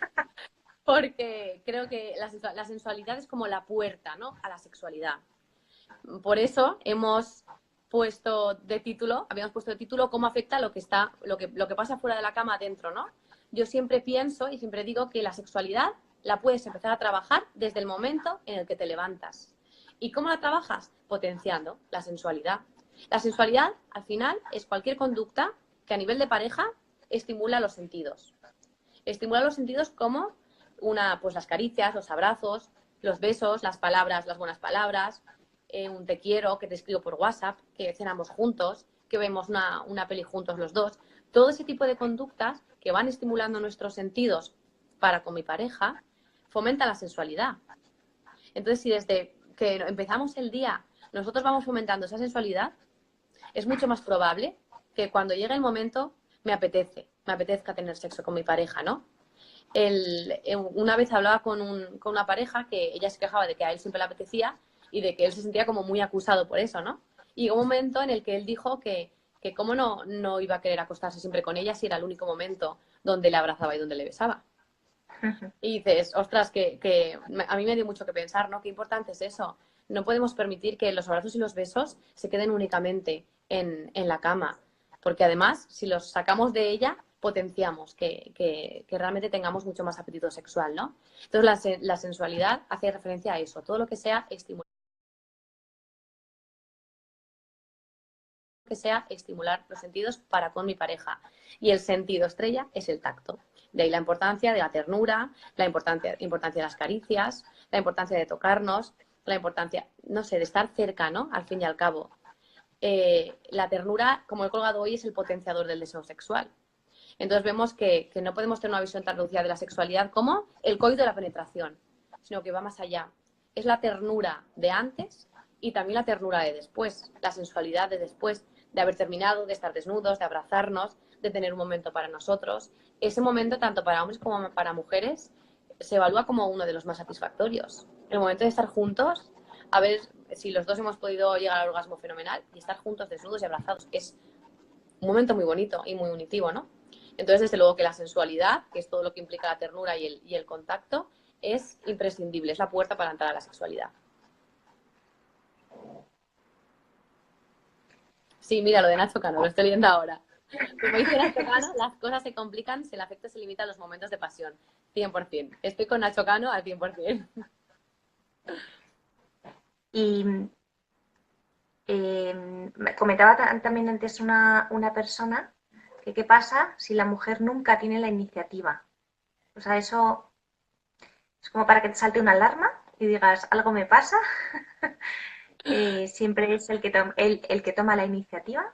porque creo que la sensualidad es como la puerta, ¿no? A la sexualidad. Por eso habíamos puesto de título cómo afecta lo que pasa fuera de la cama adentro, ¿no? Yo siempre pienso y siempre digo que la sexualidad la puedes empezar a trabajar desde el momento en el que te levantas. ¿Y cómo la trabajas? Potenciando la sensualidad. La sensualidad, al final, es cualquier conducta que a nivel de pareja estimula los sentidos. Estimula los sentidos como pues las caricias, los abrazos, los besos, las palabras, las buenas palabras, un te quiero, que te escribo por WhatsApp, que cenamos juntos, que vemos una peli juntos los dos. Todo ese tipo de conductas que van estimulando nuestros sentidos para con mi pareja fomenta la sensualidad. Entonces, si desde que empezamos el día nosotros vamos fomentando esa sensualidad, es mucho más probable que cuando llegue el momento me apetezca tener sexo con mi pareja, ¿no? Una vez hablaba con una pareja que ella se quejaba de que a él siempre le apetecía y de que él se sentía como muy acusado por eso, ¿no? Y llegó un momento en el que él dijo que cómo no iba a querer acostarse siempre con ella si era el único momento donde le abrazaba y donde le besaba. Y dices, ostras, que a mí me dio mucho que pensar, ¿no? Qué importante es eso. No podemos permitir que los abrazos y los besos se queden únicamente en la cama, porque además, si los sacamos de ella, potenciamos que realmente tengamos mucho más apetito sexual, ¿no? Entonces, la sensualidad hace referencia a eso, todo lo que sea estimular los sentidos para con mi pareja. Y el sentido estrella es el tacto. De ahí la importancia de la ternura, la importancia de las caricias, la importancia de tocarnos, la importancia, no sé, de estar cerca, ¿no? Al fin y al cabo. La ternura, como he colgado hoy, es el potenciador del deseo sexual. Entonces vemos que no podemos tener una visión tan reducida de la sexualidad como el coito de la penetración, sino que va más allá. Es la ternura de antes y también la ternura de después, la sensualidad de después, de haber terminado, de estar desnudos, de abrazarnos, de tener un momento para nosotros. Ese momento, tanto para hombres como para mujeres, se evalúa como uno de los más satisfactorios. El momento de estar juntos, a ver si los dos hemos podido llegar al orgasmo fenomenal y estar juntos, desnudos y abrazados. Es un momento muy bonito y muy unitivo, ¿no? Entonces, desde luego que la sensualidad, que es todo lo que implica la ternura y el contacto, es imprescindible, es la puerta para entrar a la sexualidad. Sí, mira lo de Nacho Cano, lo estoy viendo ahora. Como dice Nacho Cano, las cosas se complican si el afecto se limita a los momentos de pasión. 100%. Estoy con Nacho Cano al 100%. Y me comentaba también antes una persona que qué pasa si la mujer nunca tiene la iniciativa. O sea, eso es como para que te salte una alarma y digas, algo me pasa. Siempre es el que toma la iniciativa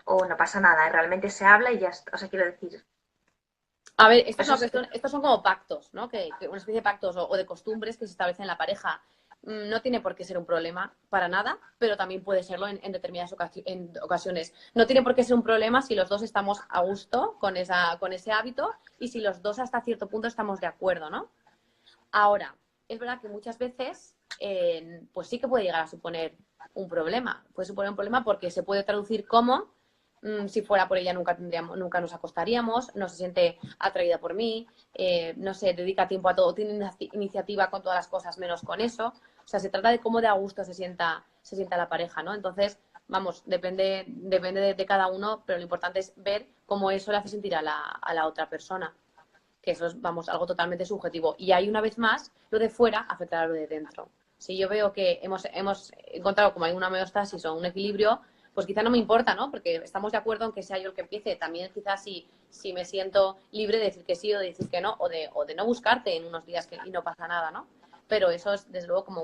o no pasa nada, realmente se habla y ya está. O sea, quiero decir, A ver, estos eso son, estos son como pactos, ¿no? Que una especie de pactos o de costumbres que se establecen en la pareja. No tiene por qué ser un problema para nada, pero también puede serlo en determinadas ocasiones. No tiene por qué ser un problema si los dos estamos a gusto con ese hábito y si los dos hasta cierto punto estamos de acuerdo, ¿no? Ahora, es verdad que muchas veces, pues sí que puede llegar a suponer un problema. Puede suponer un problema porque se puede traducir como si fuera por ella nunca nos acostaríamos, no se siente atraída por mí, no se dedica tiempo a todo, tiene iniciativa con todas las cosas menos con eso. O sea, se trata de cómo de a gusto se sienta la pareja, ¿no? Entonces, vamos, depende de cada uno, pero lo importante es ver cómo eso le hace sentir a la otra persona, que eso es, vamos, algo totalmente subjetivo. Y ahí, una vez más, lo de fuera afectará a lo de dentro. Si yo veo que hemos encontrado como hay una homeostasis o un equilibrio, pues quizá no me importa, ¿no? Porque estamos de acuerdo en que sea yo el que empiece. También quizás si me siento libre de decir que sí o de decir que no, o de no buscarte en unos días y no pasa nada, ¿no? Pero eso es, desde luego, como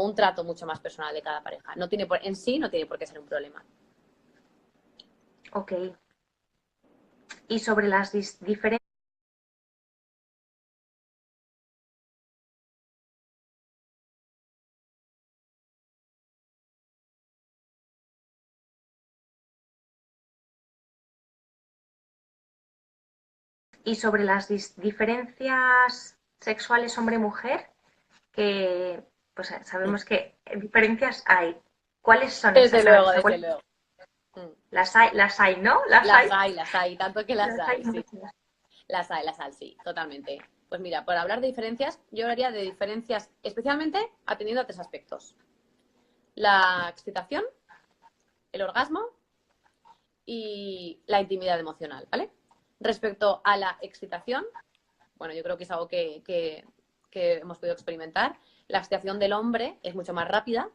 un trato mucho más personal de cada pareja. En sí no tiene por qué ser un problema. ok. Y sobre las diferencias y sobre las diferencias sexuales hombre-mujer, que pues sabemos que diferencias hay. ¿Cuáles son Desde esas? luego, O sea, desde luego. Mm. las hay, ¿no? Las hay. Las hay, tanto que las Las hay hay, sí. muchas. Las hay, sí, totalmente. Pues mira, por hablar de diferencias, yo hablaría de diferencias especialmente atendiendo a tres aspectos. La excitación, el orgasmo y la intimidad emocional, ¿vale? Respecto a la excitación, bueno, yo creo que es algo que hemos podido experimentar. La excitación del hombre es mucho más rápida,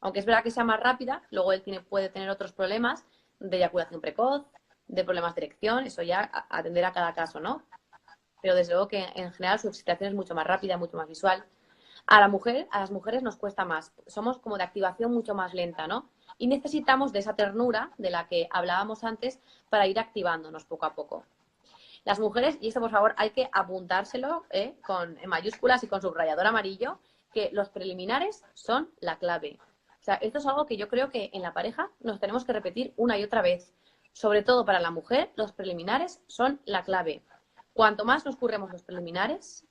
aunque es verdad que sea más rápida, luego él puede tener otros problemas de eyaculación precoz, de problemas de erección, eso ya atender a cada caso, ¿no? Pero desde luego que en general su excitación es mucho más rápida, mucho más visual. A las mujeres nos cuesta más, somos como de activación mucho más lenta, ¿no? Y necesitamos de esa ternura de la que hablábamos antes para ir activándonos poco a poco. Las mujeres, y esto por favor hay que apuntárselo en mayúsculas y con subrayador amarillo, que los preliminares son la clave. O sea, esto es algo que yo creo que en la pareja nos tenemos que repetir una y otra vez. Sobre todo para la mujer, los preliminares son la clave. Cuanto más nos curremos los preliminares,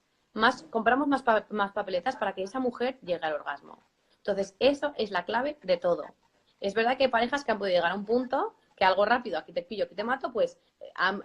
compramos más papeletas para que esa mujer llegue al orgasmo. Entonces, eso es la clave de todo. Es verdad que hay parejas que han podido llegar a un punto que algo rápido, aquí te pillo, aquí te mato, pues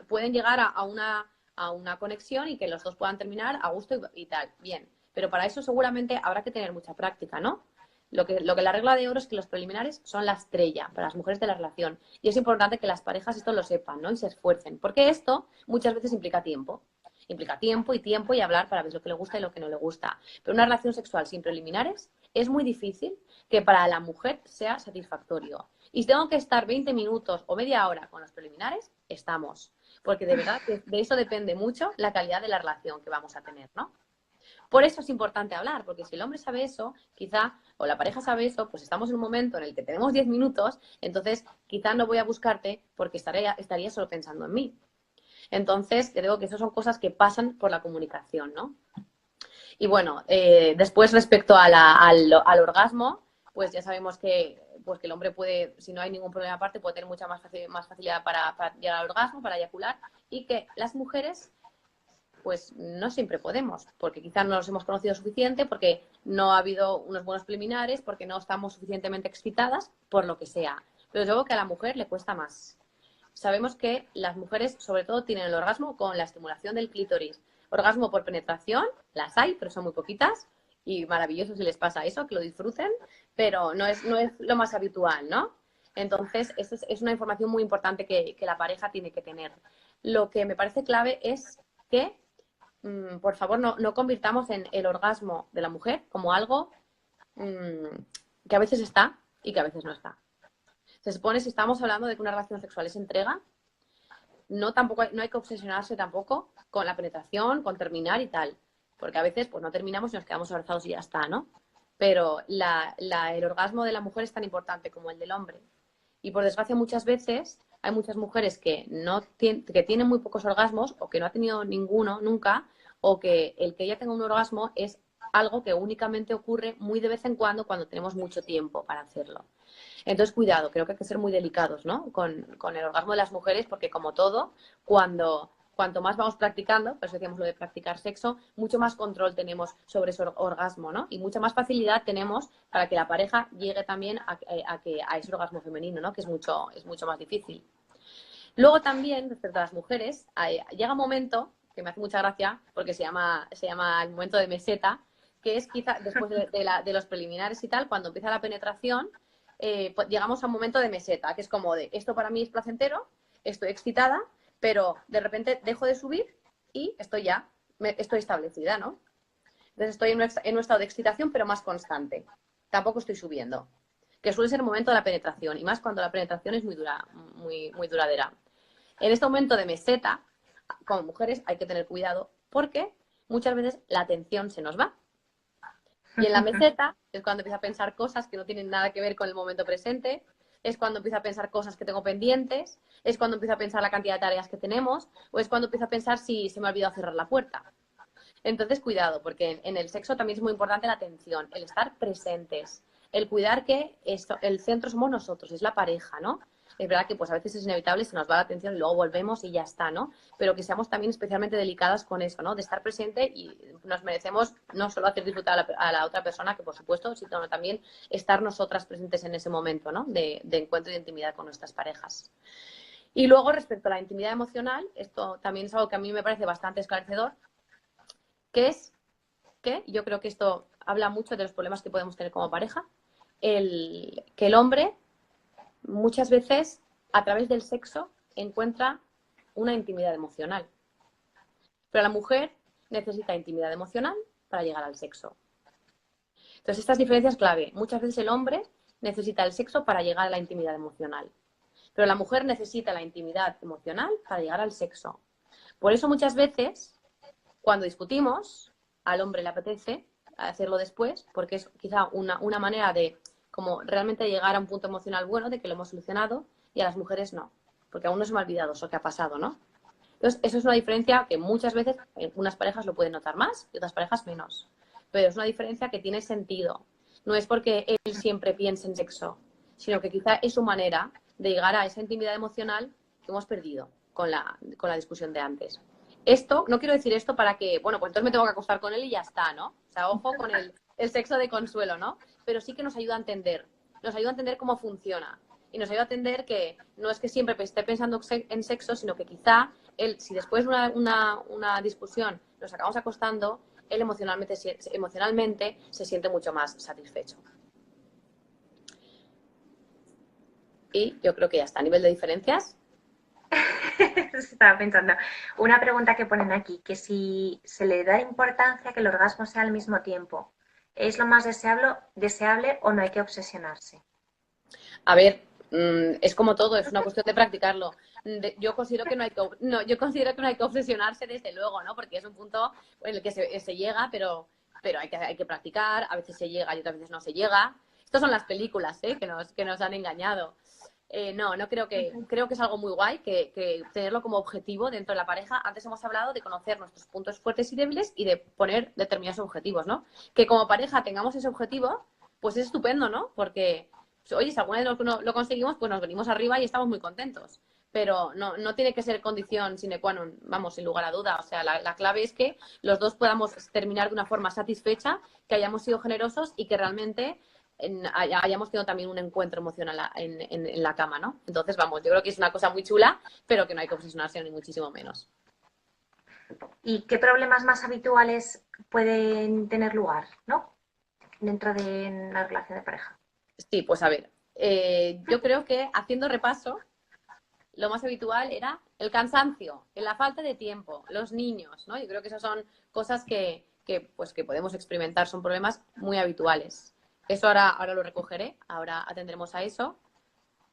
pueden llegar a una conexión y que los dos puedan terminar a gusto y tal. Bien, pero para eso seguramente habrá que tener mucha práctica, ¿no? Lo que la regla de oro es que los preliminares son la estrella para las mujeres de la relación. Y es importante que las parejas esto lo sepan, ¿no? Y se esfuercen. Porque esto muchas veces implica tiempo. Implica tiempo y hablar para ver lo que le gusta y lo que no le gusta. Pero una relación sexual sin preliminares es muy difícil que para la mujer sea satisfactorio. Y si tengo que estar 20 minutos o media hora con los preliminares, estamos. Porque de verdad que de eso depende mucho la calidad de la relación que vamos a tener, ¿no? Por eso es importante hablar, porque si el hombre sabe eso, quizá, o la pareja sabe eso, pues estamos en un momento en el que tenemos 10 minutos, entonces quizá no voy a buscarte porque estaría solo pensando en mí. Entonces, te digo que esas son cosas que pasan por la comunicación, ¿no? Y bueno, después respecto al orgasmo, pues ya sabemos que el hombre puede, si no hay ningún problema aparte, puede tener mucha más facilidad para llegar al orgasmo, para eyacular, y que las mujeres pues no siempre podemos, porque quizás no nos hemos conocido suficiente, porque no ha habido unos buenos preliminares, porque no estamos suficientemente excitadas, por lo que sea. Pero yo creo que a la mujer le cuesta más. Sabemos que las mujeres sobre todo tienen el orgasmo con la estimulación del clítoris. Orgasmo por penetración, las hay, pero son muy poquitas, y maravilloso si les pasa eso, que lo disfruten, pero no es lo más habitual, ¿no? Entonces, eso es una información muy importante que la pareja tiene que tener. Lo que me parece clave es que por favor, no convirtamos en el orgasmo de la mujer como algo que a veces está y que a veces no está. Se supone, si estamos hablando de que una relación sexual es entrega, no hay que obsesionarse tampoco con la penetración, con terminar y tal. Porque a veces pues no terminamos y nos quedamos abrazados y ya está, ¿no? Pero el orgasmo de la mujer es tan importante como el del hombre. Y por desgracia muchas veces hay muchas mujeres que tienen muy pocos orgasmos o que no ha tenido ninguno nunca, o que el que ella tenga un orgasmo es algo que únicamente ocurre muy de vez en cuando tenemos mucho tiempo para hacerlo. Entonces, cuidado, creo que hay que ser muy delicados, ¿no? Con el orgasmo de las mujeres, porque como todo, cuanto más vamos practicando, pues decíamos lo de practicar sexo, mucho más control tenemos sobre ese orgasmo, ¿no? Y mucha más facilidad tenemos para que la pareja llegue también a ese orgasmo femenino, ¿no? Que es mucho más difícil. Luego también, respecto a las mujeres, llega un momento que me hace mucha gracia, porque se llama el momento de meseta, que es quizá después de los preliminares y tal, cuando empieza la penetración, pues llegamos a un momento de meseta, que es como de, esto para mí es placentero, estoy excitada, pero de repente dejo de subir y estoy establecida, ¿no? Entonces estoy en un estado de excitación, pero más constante. Tampoco estoy subiendo, que suele ser el momento de la penetración, y más cuando la penetración es muy dura, muy duradera. En este momento de meseta, como mujeres hay que tener cuidado porque muchas veces la atención se nos va. Y en la meseta es cuando empiezo a pensar cosas que no tienen nada que ver con el momento presente, es cuando empiezo a pensar cosas que tengo pendientes, es cuando empiezo a pensar la cantidad de tareas que tenemos, o es cuando empiezo a pensar si se me ha olvidado cerrar la puerta. Entonces, cuidado, porque en el sexo también es muy importante la atención, el estar presentes, el cuidar que el centro somos nosotros, es la pareja, ¿no? Es verdad que pues a veces es inevitable, se nos va la atención y luego volvemos y ya está, ¿no? Pero que seamos también especialmente delicadas con eso, ¿no? De estar presente, y nos merecemos no solo hacer disfrutar a la otra persona, que por supuesto, sino también estar nosotras presentes en ese momento, ¿no? De encuentro y de intimidad con nuestras parejas. Y luego, respecto a la intimidad emocional, esto también es algo que a mí me parece bastante esclarecedor, que es que yo creo que esto habla mucho de los problemas que podemos tener como pareja, que el hombre muchas veces a través del sexo encuentra una intimidad emocional, pero la mujer necesita intimidad emocional para llegar al sexo. Entonces, estas diferencias clave. Muchas veces el hombre necesita el sexo para llegar a la intimidad emocional, pero la mujer necesita la intimidad emocional para llegar al sexo. Por eso muchas veces, cuando discutimos, al hombre le apetece hacerlo después, porque es quizá una manera de como realmente llegar a un punto emocional bueno de que lo hemos solucionado y a las mujeres no, porque aún no se me ha olvidado eso que ha pasado, ¿no? Entonces, eso es una diferencia que muchas veces en unas parejas lo pueden notar más y otras parejas menos. Pero es una diferencia que tiene sentido. No es porque él siempre piense en sexo, sino que quizá es su manera de llegar a esa intimidad emocional que hemos perdido con la discusión de antes. Esto, no quiero decir esto para que, bueno, pues entonces me tengo que acostar con él y ya está, ¿no? O sea, ojo con el sexo de consuelo, ¿no? Pero sí que nos ayuda a entender cómo funciona. Y nos ayuda a entender que no es que siempre esté pensando en sexo, sino que quizá él, si después de una discusión nos acabamos acostando, él emocionalmente se siente mucho más satisfecho. Y yo creo que ya está. A nivel de diferencias, Estaba pensando. Una pregunta que ponen aquí, que si se le da importancia que el orgasmo sea al mismo tiempo, ¿es lo más deseable o no hay que obsesionarse? a ver, es como todo, es una cuestión de practicarlo. Yo considero que yo considero que no hay que obsesionarse desde luego, ¿no? Porque es un punto en el que se llega, pero hay que practicar, a veces se llega y otras veces no se llega. Estas son las películas, ¿eh? que nos han engañado. No creo que es algo muy guay que tenerlo como objetivo dentro de la pareja. Antes hemos hablado de conocer nuestros puntos fuertes y débiles y de poner determinados objetivos, ¿no? Que como pareja tengamos ese objetivo, pues es estupendo, ¿no? Porque, pues, oye, si alguna vez lo conseguimos, pues nos venimos arriba y estamos muy contentos. Pero no tiene que ser condición sine qua non, vamos, sin lugar a duda. O sea, la clave es que los dos podamos terminar de una forma satisfecha, que hayamos sido generosos y que realmente hayamos tenido también un encuentro emocional en la cama, ¿no? Entonces, vamos, yo creo que es una cosa muy chula, pero que no hay que obsesionarse ni muchísimo menos. ¿Y qué problemas más habituales pueden tener lugar, ¿no? Dentro de una relación de pareja. Sí, pues a ver, yo creo que haciendo repaso, lo más habitual era el cansancio, la falta de tiempo, los niños, ¿no? Yo creo que esas son cosas que podemos experimentar, son problemas muy habituales. Eso ahora lo recogeré, ahora atendremos a eso.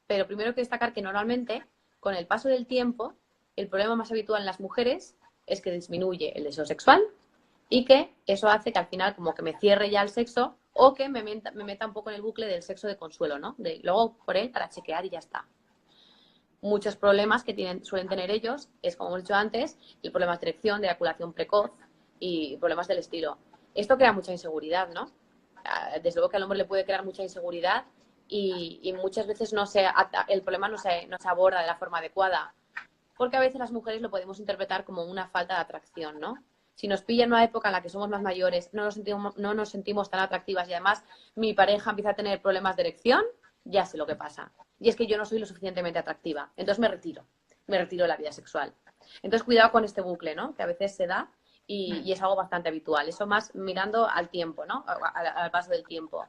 Pero primero hay que destacar que normalmente, con el paso del tiempo, el problema más habitual en las mujeres es que disminuye el deseo sexual y que eso hace que al final como que me cierre ya el sexo o que me meta un poco en el bucle del sexo de consuelo, ¿no? De luego por él para chequear y ya está. Muchos problemas que suelen tener ellos es, como hemos dicho antes, el problema de erección, de eyaculación precoz y problemas del estilo. Esto crea mucha inseguridad, ¿no? Desde luego que al hombre le puede crear mucha inseguridad y muchas veces el problema no se aborda de la forma adecuada, porque a veces las mujeres lo podemos interpretar como una falta de atracción, ¿no? Si nos pilla en una época en la que somos más mayores, no nos sentimos tan atractivas y además mi pareja empieza a tener problemas de erección, ya sé lo que pasa. Y es que yo no soy lo suficientemente atractiva. Entonces me retiro de la vida sexual. Entonces cuidado con este bucle, ¿no? Que a veces se da y es algo bastante habitual. Eso más mirando al tiempo, ¿no? Al paso del tiempo.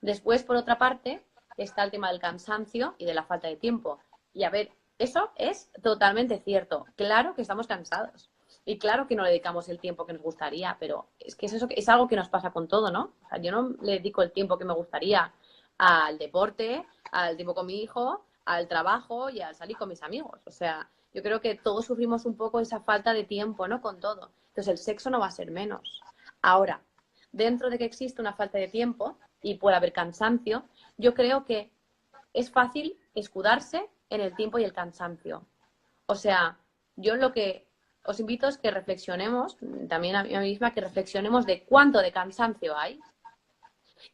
Después, por otra parte, está el tema del cansancio y de la falta de tiempo. Y a ver, eso es totalmente cierto. Claro que estamos cansados. Y claro que no le dedicamos el tiempo que nos gustaría, pero es que es algo que nos pasa con todo, ¿no? O sea, yo no le dedico el tiempo que me gustaría al deporte, al tiempo con mi hijo, al trabajo y al salir con mis amigos. O sea, yo creo que todos sufrimos un poco esa falta de tiempo, ¿no? Con todo. Entonces el sexo no va a ser menos. Ahora, dentro de que existe una falta de tiempo y puede haber cansancio, yo creo que es fácil escudarse en el tiempo y el cansancio. O sea, yo lo que os invito es que reflexionemos, también a mí misma, que reflexionemos de cuánto de cansancio hay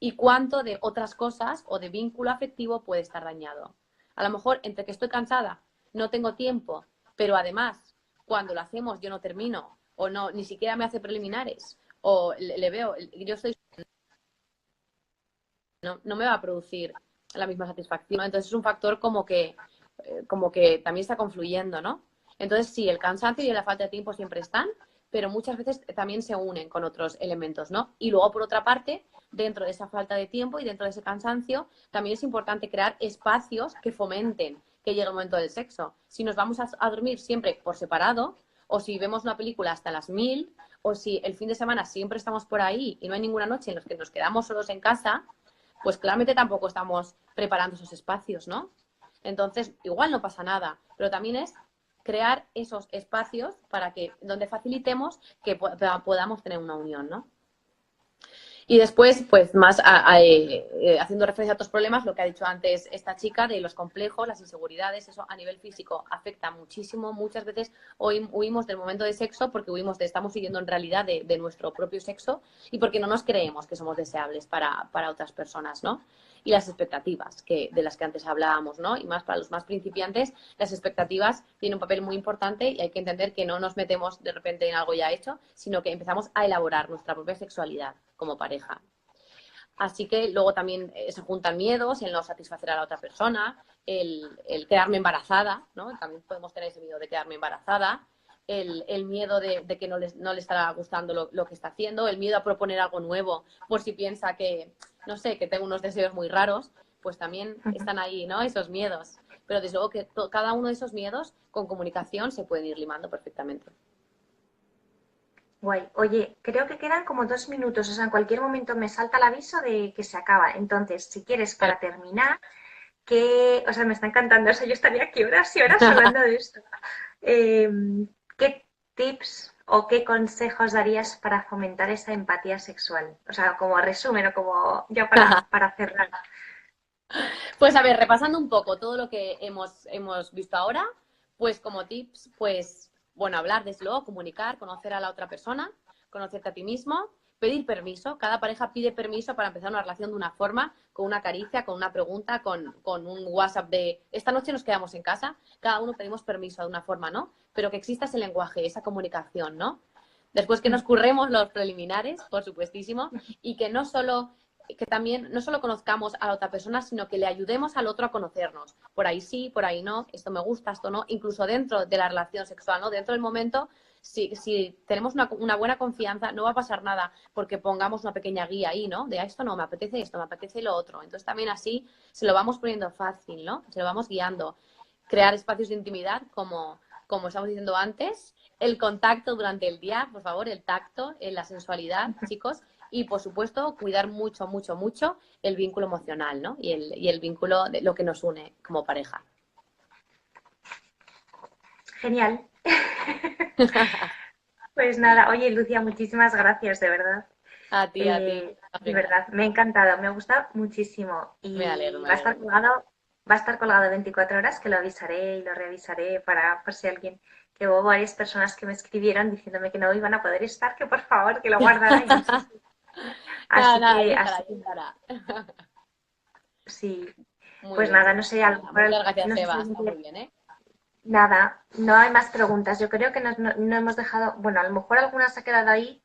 y cuánto de otras cosas o de vínculo afectivo puede estar dañado. A lo mejor entre que estoy cansada, no tengo tiempo, pero además cuando lo hacemos yo no termino o no, ni siquiera me hace preliminares o le veo, yo estoy, no me va a producir la misma satisfacción. Entonces es un factor como que también está confluyendo, ¿no? Entonces sí, el cansancio y la falta de tiempo siempre están, pero muchas veces también se unen con otros elementos, ¿no? Y luego, por otra parte, dentro de esa falta de tiempo y dentro de ese cansancio, también es importante crear espacios que fomenten que llegue el momento del sexo. Si nos vamos a dormir siempre por separado, o si vemos una película hasta las 1000, o si el fin de semana siempre estamos por ahí y no hay ninguna noche en la que nos quedamos solos en casa, pues claramente tampoco estamos preparando esos espacios, ¿no? Entonces, igual no pasa nada, pero también es crear esos espacios para que donde facilitemos que podamos tener una unión, ¿no? Y después, pues más haciendo referencia a otros problemas, lo que ha dicho antes esta chica de los complejos, las inseguridades, eso a nivel físico afecta muchísimo. Muchas veces huimos del momento de sexo porque huimos estamos huyendo en realidad de nuestro propio sexo y porque no nos creemos que somos deseables para otras personas, ¿no? Y las expectativas de las que antes hablábamos, ¿no? Y más para los más principiantes, las expectativas tienen un papel muy importante y hay que entender que no nos metemos de repente en algo ya hecho, sino que empezamos a elaborar nuestra propia sexualidad como pareja. Así que luego también se juntan miedos, el no satisfacer a la otra persona, el quedarme embarazada, ¿no? También podemos tener ese miedo de quedarme embarazada, el miedo de que no le estará gustando lo que está haciendo, el miedo a proponer algo nuevo por si piensa que, no sé, que tengo unos deseos muy raros, pues también están ahí, ¿no? Esos miedos. Pero desde luego que cada uno de esos miedos con comunicación se pueden ir limando perfectamente. Guay. Oye, creo que quedan como 2 minutos, o sea, en cualquier momento me salta el aviso de que se acaba. Entonces, si quieres, para terminar, o sea, me está encantando, o sea, yo estaría aquí horas y horas hablando de esto. Eh, ¿Qué tips o qué consejos darías para fomentar esa empatía sexual? O sea, como resumen o como ya para cerrar. Pues a ver, repasando un poco todo lo que hemos visto ahora, pues como tips, pues bueno, hablar desde luego, comunicar, conocer a la otra persona, conocerte a ti mismo, pedir permiso. Cada pareja pide permiso para empezar una relación de una forma, con una caricia, con una pregunta, con un WhatsApp de esta noche nos quedamos en casa. Cada uno pedimos permiso de una forma, ¿no? Pero que exista ese lenguaje, esa comunicación, ¿no? Después que nos curremos los preliminares, por supuestísimo, y que también no solo conozcamos a la otra persona, sino que le ayudemos al otro a conocernos. Por ahí sí, por ahí no, esto me gusta, esto no, incluso dentro de la relación sexual, ¿no? Dentro del momento, si tenemos una buena confianza, no va a pasar nada porque pongamos una pequeña guía ahí, ¿no? De esto no, me apetece esto, me apetece lo otro. Entonces también así se lo vamos poniendo fácil, ¿no? Se lo vamos guiando. Crear espacios de intimidad, como estamos diciendo antes, el contacto durante el día, por favor, el tacto, la sensualidad, chicos, y por supuesto cuidar mucho, mucho, mucho el vínculo emocional, ¿no? Y el vínculo de lo que nos une como pareja. Genial. Pues nada, oye, Lucia, muchísimas gracias, de verdad. A ti, está De genial. verdad, me ha encantado, me ha gustado muchísimo Me alegro, y me va a estar alegro. colgado, va a estar colgado 24 horas, que lo avisaré y lo revisaré para por si alguien, que hubo varias personas que me escribieron diciéndome que no iban a poder estar, que por favor que lo guardara y no sé si. Nada, Así nada, ahí que, estará, así ahí que estará. sí, Muy pues bien, nada, no chicos. sé, a lo Nada, muchas mejor, gracias, no sé si Eva. alguien Está muy bien, ¿eh? nada, no hay más preguntas. Yo creo que no hemos dejado, bueno, a lo mejor alguna se ha quedado ahí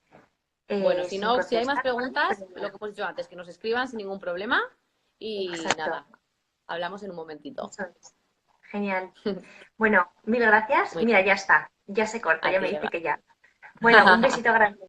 Bueno, sin si hay más contestar, preguntas, lo pero que hemos dicho antes, que nos escriban sin ningún problema y exacto, nada, hablamos en un momentito. eso es. Genial. Bueno, mil gracias. Muy Mira, bien. ya está. Ya se corta, A ya ti, me dice Eva. que ya. Bueno, un besito grande.